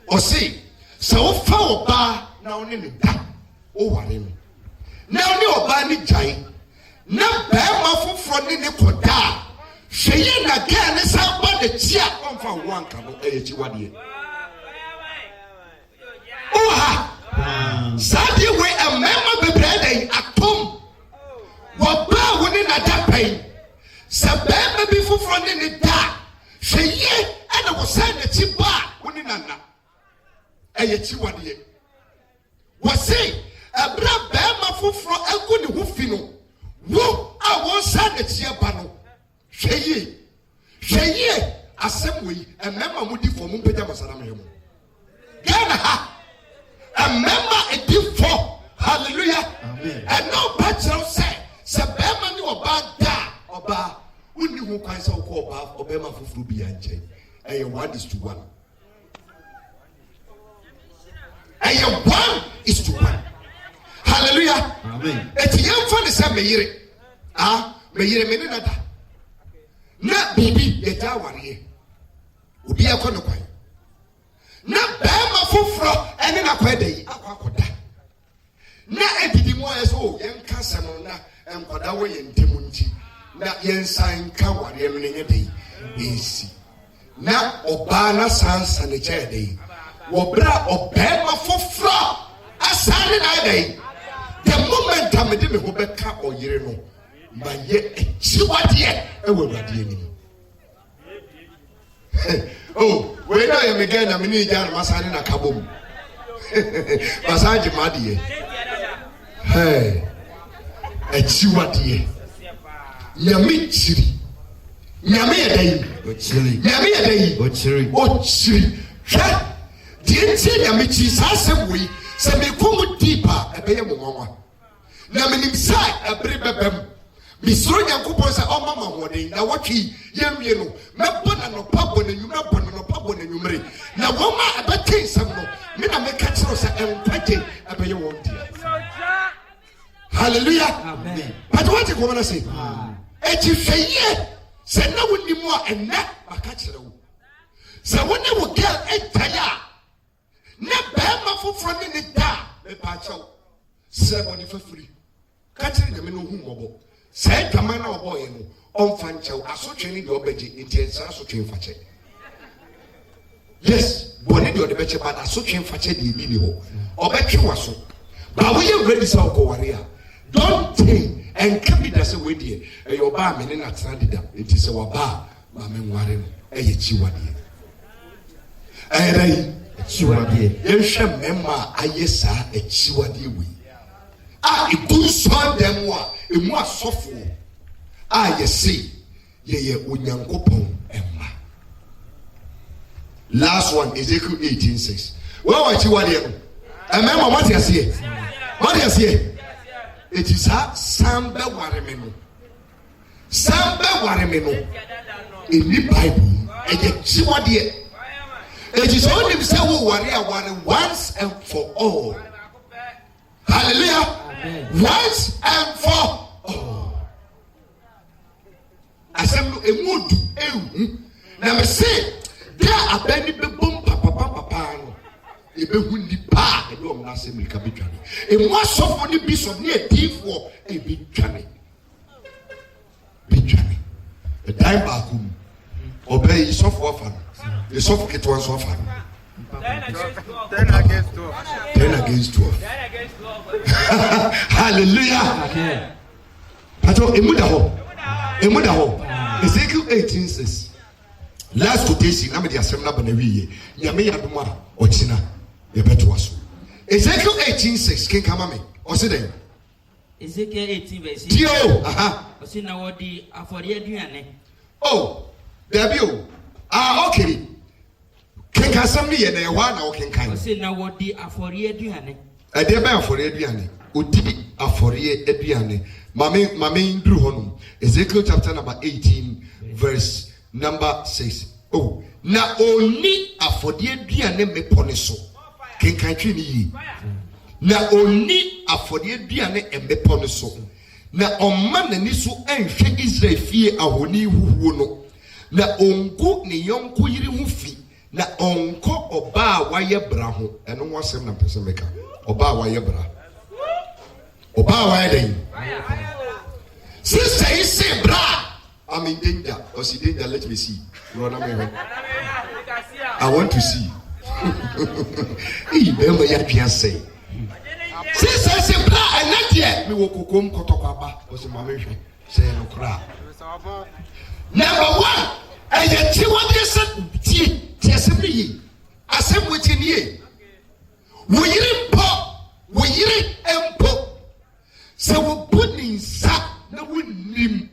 o se so wo fa oba na oni ne da o ware no na oni oba ni jai na ba ma foforo ni ne koda hweye na ga ne sa ba de tia onfa wanka no eyechi wade oha Sadi we a member be bread atom. What ba woni na da pai. Sabema be fufro ne da. Hweye ana wo sa na ti ba woni na na. Eye ti wade. Wo say abra ba ma fufro agu ne ho fi no. Wo a wo sa na ti ba no. Hweye asem we a member mu di for mu pega masara me mo. Gana ha. A member a gift for hallelujah. Amen. And no bachelor say, Sabema ni oba da oba uni hu kwan sa ko oba obema fufuru bi anche. Eye 1:1. Eye 1:1. Hallelujah. Amen. Eti yemfa ne sa meyire. Meyire me ne nada. Na bibi ye ja ware. Obi akọ no kwan. Na bema fufuro ene na kweda yi akwakoda na edidi mu ayeso yenka sem na enkoda wo yentemu nti na yensan ka ware no nye dei esi na oba na sansa ne che dei wo bra obema fufuro asane na dei the moment amede me ho beka oyire no ma ye echiwade e wo wade ani oh, we know you again. I mean, you are masani na kabum. Masaji madiye. Hey, echiwadiye. Nyami chiri. Nyami edai. ochiri Nyami edai. Ochiri. Ha. Dienti nyami chiri sasebui. Se me kumu dipa ebeye mumwa. Na menimsa ebribebem. Misro nyankopon se o mama hoden na watwi yemwie no mebona no pabo na nyuma bona no pabo na nyumre na woma abete sam no me na meka kiro se empaje abeye won dia hallelujah amen but what you gonna say eti hweye se na woni mu a enna maka kire wo se woni wo girl entaya na ba ma foforo ne da me pa chawo se woni fafuri catching the men who mobile. Said the man or boy on Fancho, associating your budget in 10 associating for check. Yes, Bonnet or the better, but associating for check the video. Or bet you was so. But we are ready, so go warrior. Don't think and keep it as a way, dear. Your bar men not standing up. It is our bar, Mamma Warren, a chiwadi. A chiwadi, yes, member, I yes, a chiwadi we. Ah, a good son, them what, a more software. Ah, you see, ye, Unyankopon, Emma. Last one, Ezekiel 18:6. Well, what you are here? Remember what you say? What you say? It is a Samba Warimeno. Samba Warimeno. In the Bible, it is only the warrior once and for all. Hallelujah. Amen. Once and for all. Assemble a mood. Now, say, there are many people, papa. Ebehundi pa edom na assembly ka betwane e mo asofo ni bishop ni edifo e betwane e dai ba kum obey sofo afa e sofo ketwa so afa 10 against 12 hallelujah okay pato emuda ho Ezekiel 18:6 last quotation na me di asem na ba na wiye nyame yadoma ochina Ezekiel 18:6 can come me. Or say them. Ezekiel 18 verse. Tio, or say now what the aforiaduane. Oh, there be. Okay. Can somebody and one or can kind. Or say now what the aforiaduane. A dear man for Ediane. Udi aforiaduane. Mammy drew honum. Ezekiel chapter number 18, verse number 6. Oh, now only aforiaduane me poniso. Ken country ni na oni afode aduane embepo no so na omma nani so enhwe Israel fie ahoni huhuo no na onko ne yonko yiri hu fi na onko oba waye bra ho eno wasem na pese meka oba waye bra oba waye den sister is say bra I'm in danger or see danger let me see run away I want to see Remember ya say. Sister say bra anadie me wo kokom kotokwa o se mamehwe say no kra. Number 1 ayeti wode se tie asem yi asem wetin ye wo yiri empo se wo buni nsa na wonim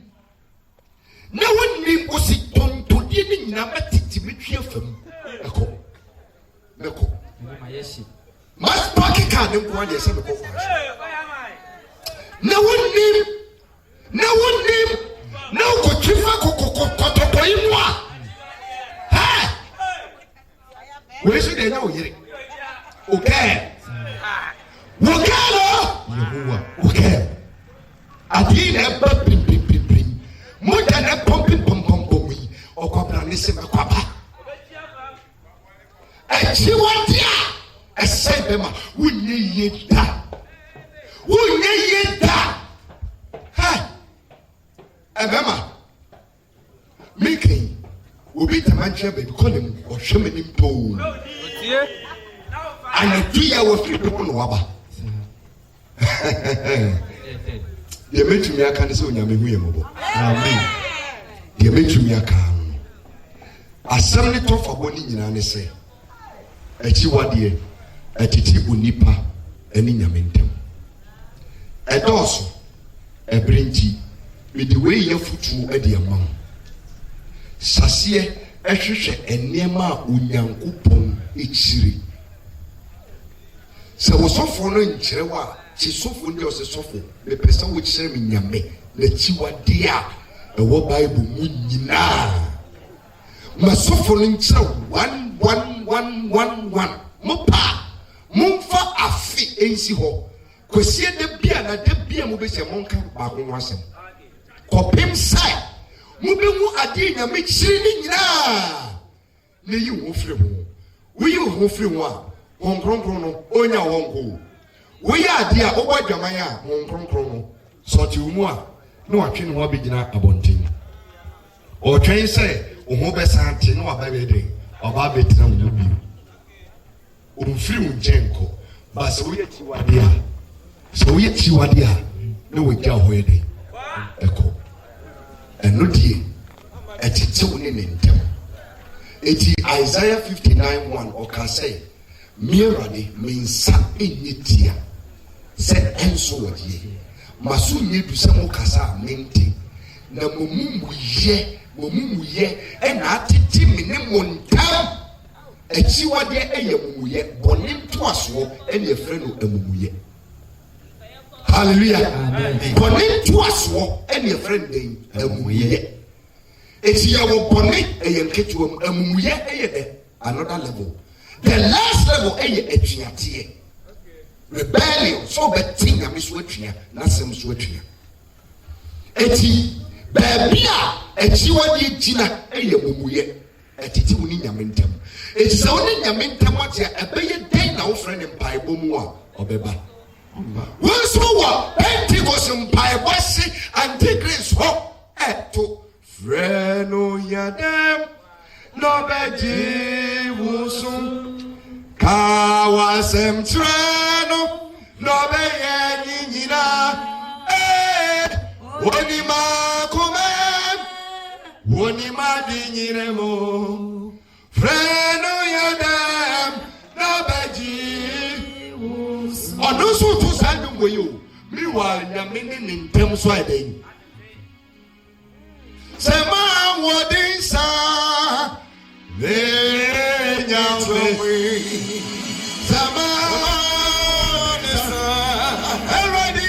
o si tontodie ni nyina matiti metwe afam eko mas pocket card in one year. No one name. No go chifa koto imwa. Ha. Where should they know here? Okay. Okay. Adina bim. More than a pumping or cobra kwaba. She want ya. I said, Bema, we need that. Ha! Bema, making will be the man baby call him or shaman him too. And a 3 hour free people no waba. You made to me a can say, Yamimu. Amen. You made to me a can. A 72 for Bonnie and say. Echiwadie etiti unipa eni nyamentem edoso ebrinti with the way ye futu edi amam sase ehwehwe enema Onyankopon echiri se wosofo no nkirewa chi sofo ndi osesofo me pesa wo kire me nyame na chiwade a ewo Bible mu nyina masofo no nkire 1 mopa mumfa afi ensi ho kwesie de bia na de bia mo be se monka ba ho wasem kopim sai mo be mu ade nya me chiri ni nyina na yi wo firi ho wo yi ho firi ho a won kronkron no onya won ko wo yi ade a wo badwaman a won kronkron no sɔɔte umu a na watwe ne ho abɛgyina abɔnten ɔtwɛn sɛ ɔho bɛsante na waba bɛdɛ ɔba bɛtena wo mu bio ɔmfiri wo nkyɛn nkɔ ba sɛ woyɛ kyiwade a na wɔagya hɔ yɛ dɛ ɛkɔ ɛno deɛ ɛtete wo ne ne ntɛm eti Isaiah 59:1 ɔka sɛ me Awurade me nsa ɛnyɛ tia sɛ ɛnso wɔdeɛ maso nyɛ du sɛ mo kasa a mente na mo mumuyɛ ɛna atete me ne mo ntam akyiwadeɛ ɛyɛ mumuyɛ bɔne ntoasoɔ ɛne ɛfrɛ no amumuyɛ hallelujah bɔne ntoasoɔ ɛne ɛfrɛ no dɛn amumuyɛ eti yɛwɔ bɔne ɛyɛ nketewa mu amumuyɛ ɛyɛ dɛ another level the last level ɛyɛ atuateɛ rebellion so bɛte nyame so atua n'asɛm so atua eti baabi a akyiwadeɛ gyina ɛyɛ mumuyɛ ɛtete wo ne nyame ntam eti sɛ wo ne nyame ntam ate a ɛbɛyɛ dɛn na wofrɛ ne mpaebɔ mu a ɔbɛba wɔn nso wɔ Pentecost mpaebɔ se Antichrist hɔ ɛto frɛ no yɛdɛm na ɔbɛgye wo so ka wasɛm kyerɛ no na ɔbɛyɛ ne nyinaa wɔnima komam wɔnima de nyina mu frɛ no yɛdɛm na ɔbɛgye wo so ɔno nso to saa nnwom wɔ yi o meanwhile nyame ne ne ntam so ayɛdɛn sɛ maa wɔden saa ne nyame sɛ maa wɔden saa ɛwurade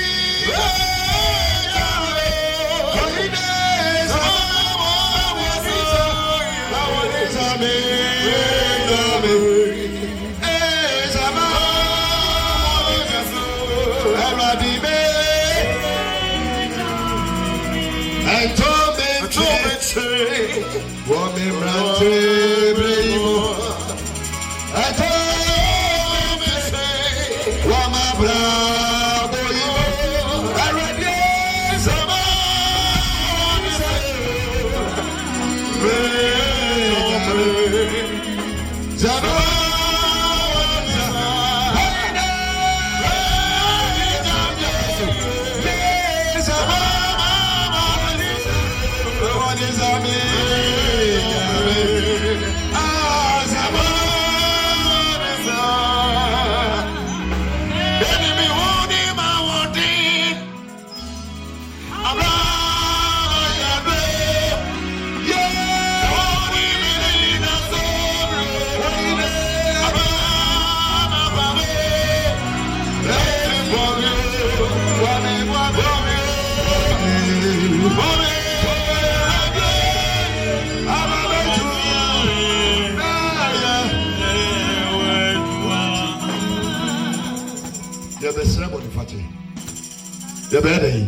yɛbɛyɛ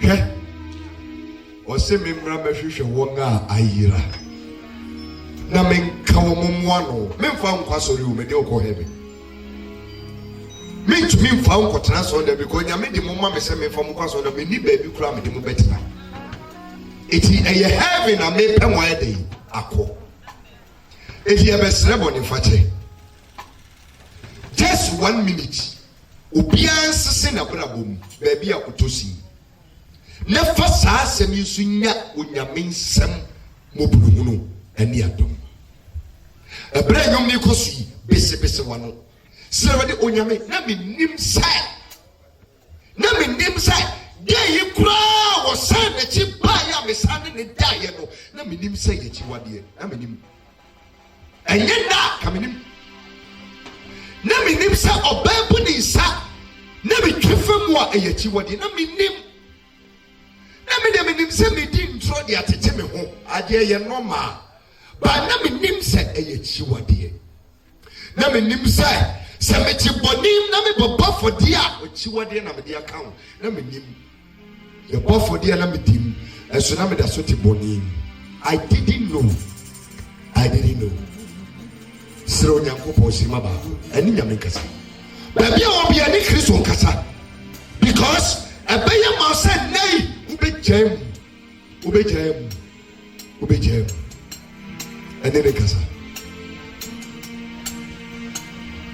hwɛ ɔsɛ me mmra mɛhwehwɛ wɔn a ayera na menka wɔ mo mmoa no memfa nkwa sɔre wo mede wokɔ heaven mentumi mfa nkɔtena sɔre da because nyame de mo ma me sɛ memfa mo nkwa sɔre da menni baabi koraa mede mo bɛtena eti ɛyɛ heaven a mepɛ mo ayɛ dɛn akɔ eti yɛbɛsrɛ bɔ ne fakyɛ just 1 minute obiara nsese na brabɔ mu baabi a kotɔ si na fa saa asɛm yi nso nya onyame nsɛm mɔburuhunu ani adom ɛbrɛ nyom ne kɔ so yi besebese wano sɛ wɔde onyame na menim sɛ deɛ yi koraa wɔ san n'akyi baeɛ a mesan ne ne daeɛ no na menim sɛ yɛkyi wadeɛ na menim ɛnyɛ da ka menim na menim sɛ ɔbaa bu ne nsa na metwe fam a ɛyɛ akyiwadeɛ na menim sɛ medi ntoro de atete me ho adeɛ yɛ normal ba na menim sɛ ɛyɛ akyiwadeɛ na menim sɛ mete bɔnem na mebɛbɔ fɔdeɛ a akyiwadeɛ na mede aka ho na menim yɛbɔ fɔdeɛ na medim ɛso na meda so te bɔnem I didn't know srɛ onyankopɔn sima baako ɛne nyame nkasa baabi a wɔbia ne kristo nkasa because ɛbɛyɛ ma sɛ nnɛ wobɛgyae mu ɛne ne kasa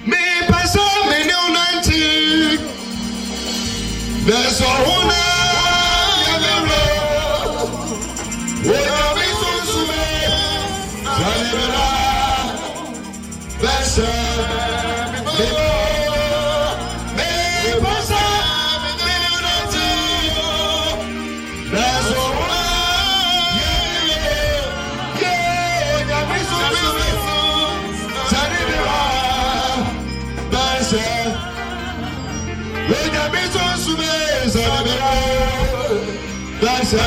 mepɛ sɛ mene wo nante bɛsɔ wo na yɛmɛwerɛ wonyame sonsume sanebɛra bɛsɛ mepɛ sɛ mene wo nante bɛsɔ wo na wonyame sonsume sanebɛra bɛsɛ wonyame sonsume sanebɛra bɛsɛ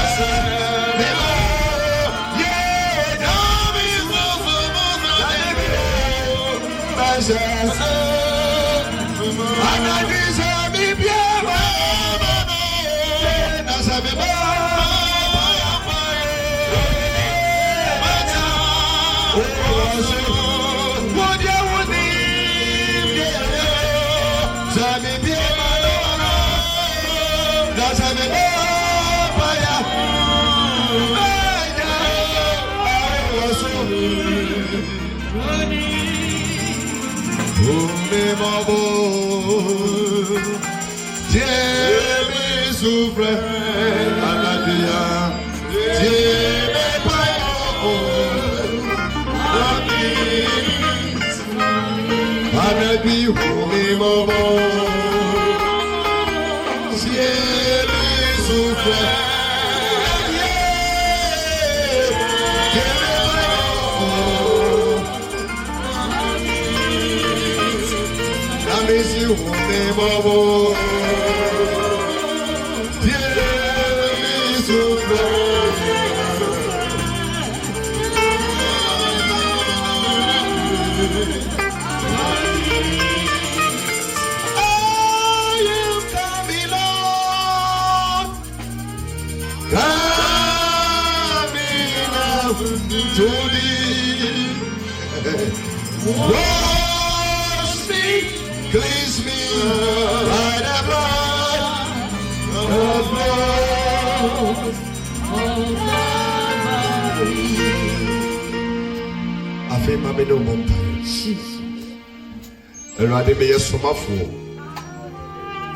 Erade me yesomafoɔ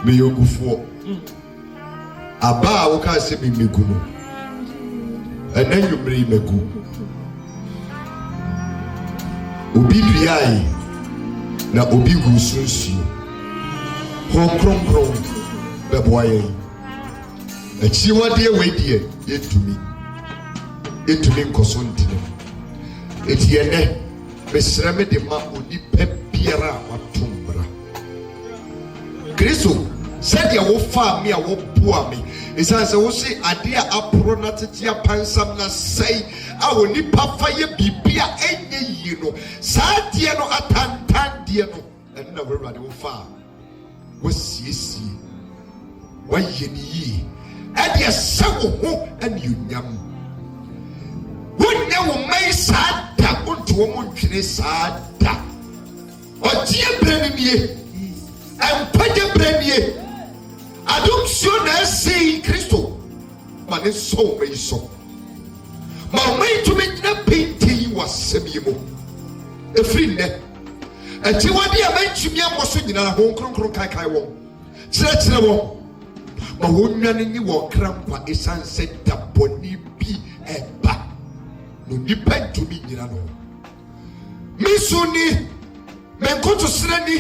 me yogufoɔ aba a wo ka sɛ me megu no ɛna nwumre megu obi duae na obi gu sunsuo ho kronkron bɛboa yɛn akyiwadeɛ wɛdeɛ yɛtumi nkɔso ntene eti ɛnɛ mesrɛ me de ma onipa biara a watom bra Kristo sɛdeɛ wofaa me a woboa me ɛsiane sɛ wo se adeɛ a aporo na tete apansam na sɛe a onipa fa yɛ biribi a ɛnyɛ yie no saa adeɛ no atantandeɛ no ɛno na Awurade wofaa wasiesie wayɛ ne yie ɛde ɛsɛ wo ho anuonyam wonyɛ wo man saa da wonto wɔ mo ntwene saa da ɔgyeɛ berɛ no nie ɛmpagya berɛ nie adomsuo na ɛsɛi Kristo ma ne nsɔ wo ma yi sɔ ma wo ma yi tumi nyina pente yi wɔ asɛm yi mu ɛfiri nnɛ akyiwade a mantumi ammɔ so nyinaa ho kronkron kaekae wɔn kyerɛkyerɛ wɔn ma wɔnnwane nye wɔ kra nkwa ɛsiane sɛ da bɔne bi ɛba no nipa ntumi nyina no misu ni menkotosrɛ ni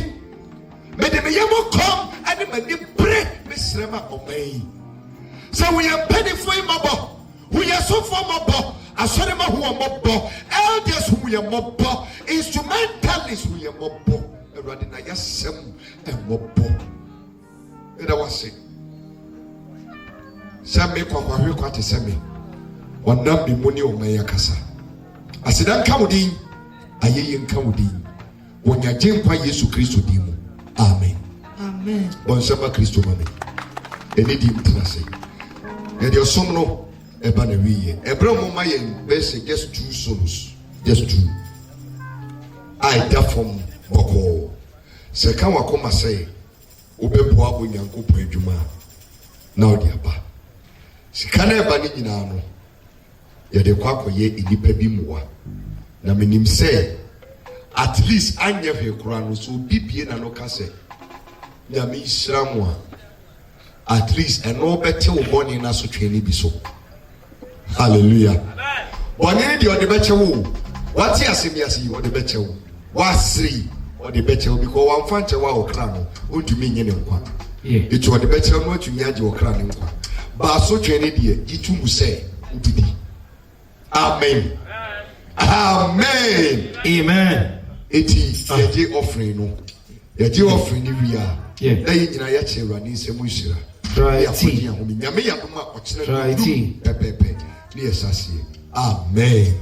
mede me yɛmɔ kɔm ɛne m'ani bere mesrɛ ma ɔman sɛ woyɛ mpanimfoɔ yi mɔbɔ woyɛ sɔfoɔ mɔbɔ asɔre ma ho mɔbɔ elders ho yɛ mɔbɔ instrumentalists ho yɛ mɔbɔ Awurade na yɛsɛm ɛmɔbɔ ɛda wase sɛ me kwakwahwe kwa te sɛ me ɔnam me mu ne ɔman yɛ kasa aseda nka wo din ayɛyɛ nka wo din wɔnyagye nkwa Yesu Kristo din mu amen amen bɔnsɛma Kristo ma me ɛne di mtena sɛ yɛde ɔsom no ɛba na wiyɛ ɛberɛ mo ma yɛn bɛsɛ just 2 solos just 2 a ɛda fam bɔkɔɔ sɛ ka wakɔma sɛ wobɛboa Onyankopɔn adwuma a na odi aba sika na eba ni nyina no ye de kwa koye enipa bi muwa na menim say at least anya hwe kura no so bibie na no ka say na me isramu at least eno bete wo boni na so twani bi so hallelujah boni di odi beche wo wati asemi asi odi beche wo wasri odi beche wo because wan fanche wa okra no ontumi nye ne nkwa itu odi beche no atumi age okra ne nkwa ba so twani die itumu say ndidi amen amen amen eti yeje offering no yeje offering ni wia na yina ya chewa ni nsemu hira ya kodi ya homi nyame ya doma okene pepepe ni esase amen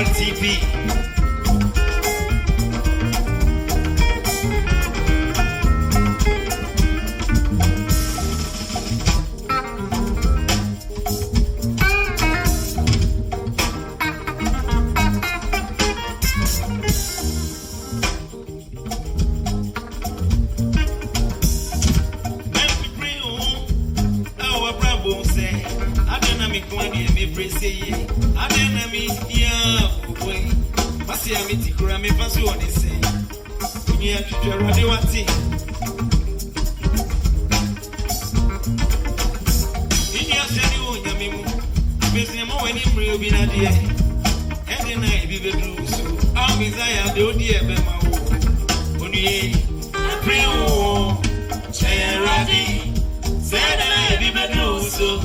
RTP me pass you on the same. You have to ready what thing. In your city, you business more when you will be not here. And then I be the blue. So I'll be there, the dear Bema. Only a prayer. Ready, said I be the blue. So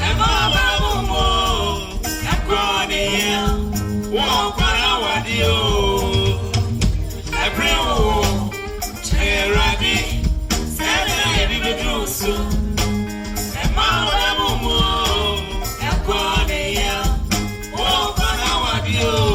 I'm all I'm going here. Walk on our deal. Ready, said I be the blue. So I'm all I'm going here. Walk on our deal.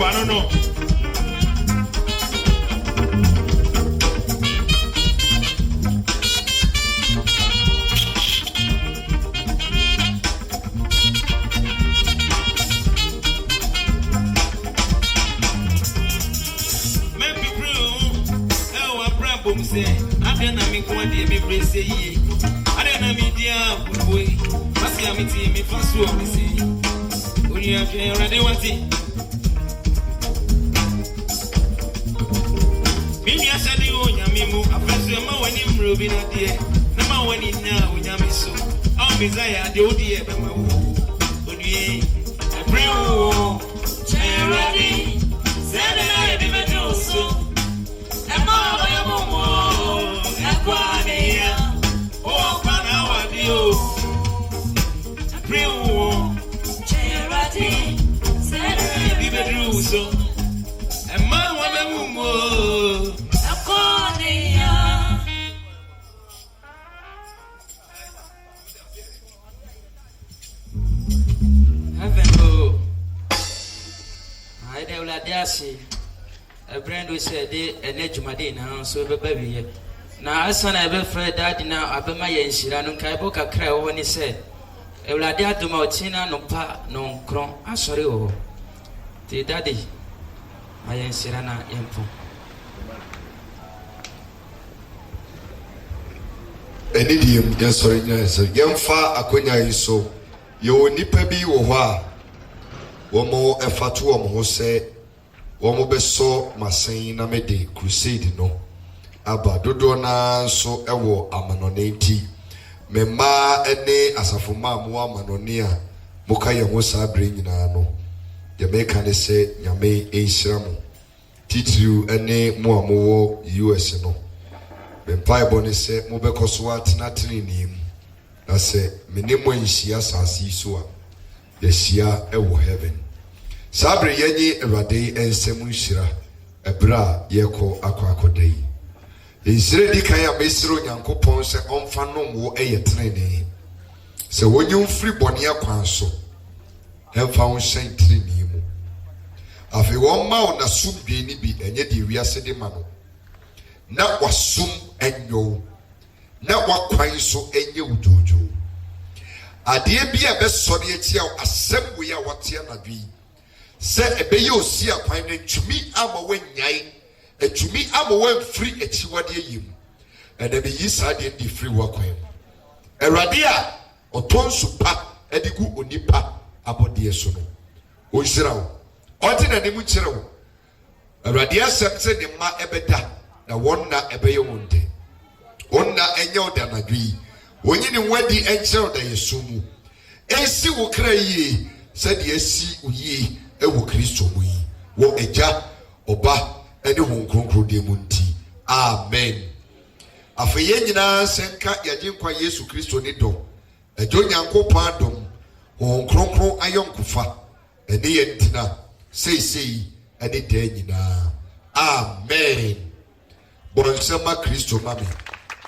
I don't know. Say, I don't know me one day, me brace ye. I don't know me dear boy. I see a meeting me first one, me say. When you have ready, what it? Mimi asadi o nyame mu afeso ma wani mrobi na de na ma wani na o nyame so o mezaya de odi e be ma wo odie e pray o ready said I be me do so e ma wa ya mo e kwa ni ya o kwa na wa di o pray o ready said I be me do so e ma wa me mo a brand we said an edge now, so baby. Now, as son, I will fret that now, I be my enshira, no Kaiboka cry when he said, Eladia to Martina, no pa, no cron, I sorry, oh, the daddy, I enshirana impo. An idiom, yes, sorry, yes, young far Aquina is so. You nipa bi wo hɔ a wɔn ɛfato wɔn ho sɛ wɔn bɛsɔ masen na mede crusade no aba dodoɔ naa nso ɛwɔ amanɔne nti mmaa ɛne asafo mmaa mo amanɔne a moka yɛn ho saa abere nyinaa no deɛ mɛka ne sɛ nyame ɛnhyira mo titiriw ɛne mo a mowɔ US no mpaebɔ ne sɛ mobɛkɔ so atenatene ne mu na sɛ mene mo nhyia asase yi so a yɛhyia ɛwɔ heaven saa bere yɛnye awurade nsɛm nhyira ɛberɛ a yɛkɔ akɔda yi nhyira di kan a mɛsrɛ onyankopɔn sɛ ɔmfa nom wo ɛyɛ tenene sɛ wɔnye mfiri bɔne akwan so ɛmfa wo nhyɛn tenene mu afei wɔmma wo nasomdwe ne bi ɛnyɛ deɛ wiase de ma no na wasom ɛnyɛ na wakwan so enye udojo adeɛ bi a bɛsɔre akyi a asɛm wo ya wɔte anadwi sɛ ɛbɛyɛ osi akwan na ntumi ama wɔnyae atumi ama wɔmfiri akyiwade yim ɛna bɛyi saa deɛ ndi firi wakwan awurade a ɔtɔ nso pa ɛde gu onipa abɔdeɛ so no ɔnhyira wo ɔte n'anim kyerɛ wo awurade asɛm sɛ ne mma ɛbɛda na wɔn na ɛbɛyɛ wɔn de onna enyo da nadwi wonyini wadi enkyerɛ da yesu mu ensi wo kra yie sɛ de asi uyie ɛwɔ kristo mu yi wɔ agya ɔba ɛne wɔn kronkron de mu nti amen. afei yɛn nyinaa sɛ nka yɛgye nkwa yesu kristo ne dɔ agya onyankopɔn adom wɔn kronkron ayɔnkofa ɛne yɛn ntina seisei ɛne daa nyinaa amen. bɔnsɛma kristo ma me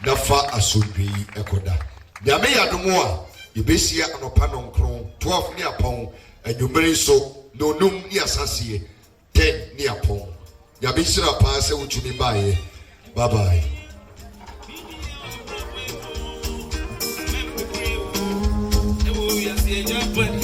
na fa asomdwe yi ɛkɔda nyame yɛadom a yɛbɛhyia anɔpa nɔnkron 12 ne apɔn anwummere nso na onum ne asaseɛ 10 ne apɔn nyame nhyira paa sɛ wotumi baeɛ bye bye. But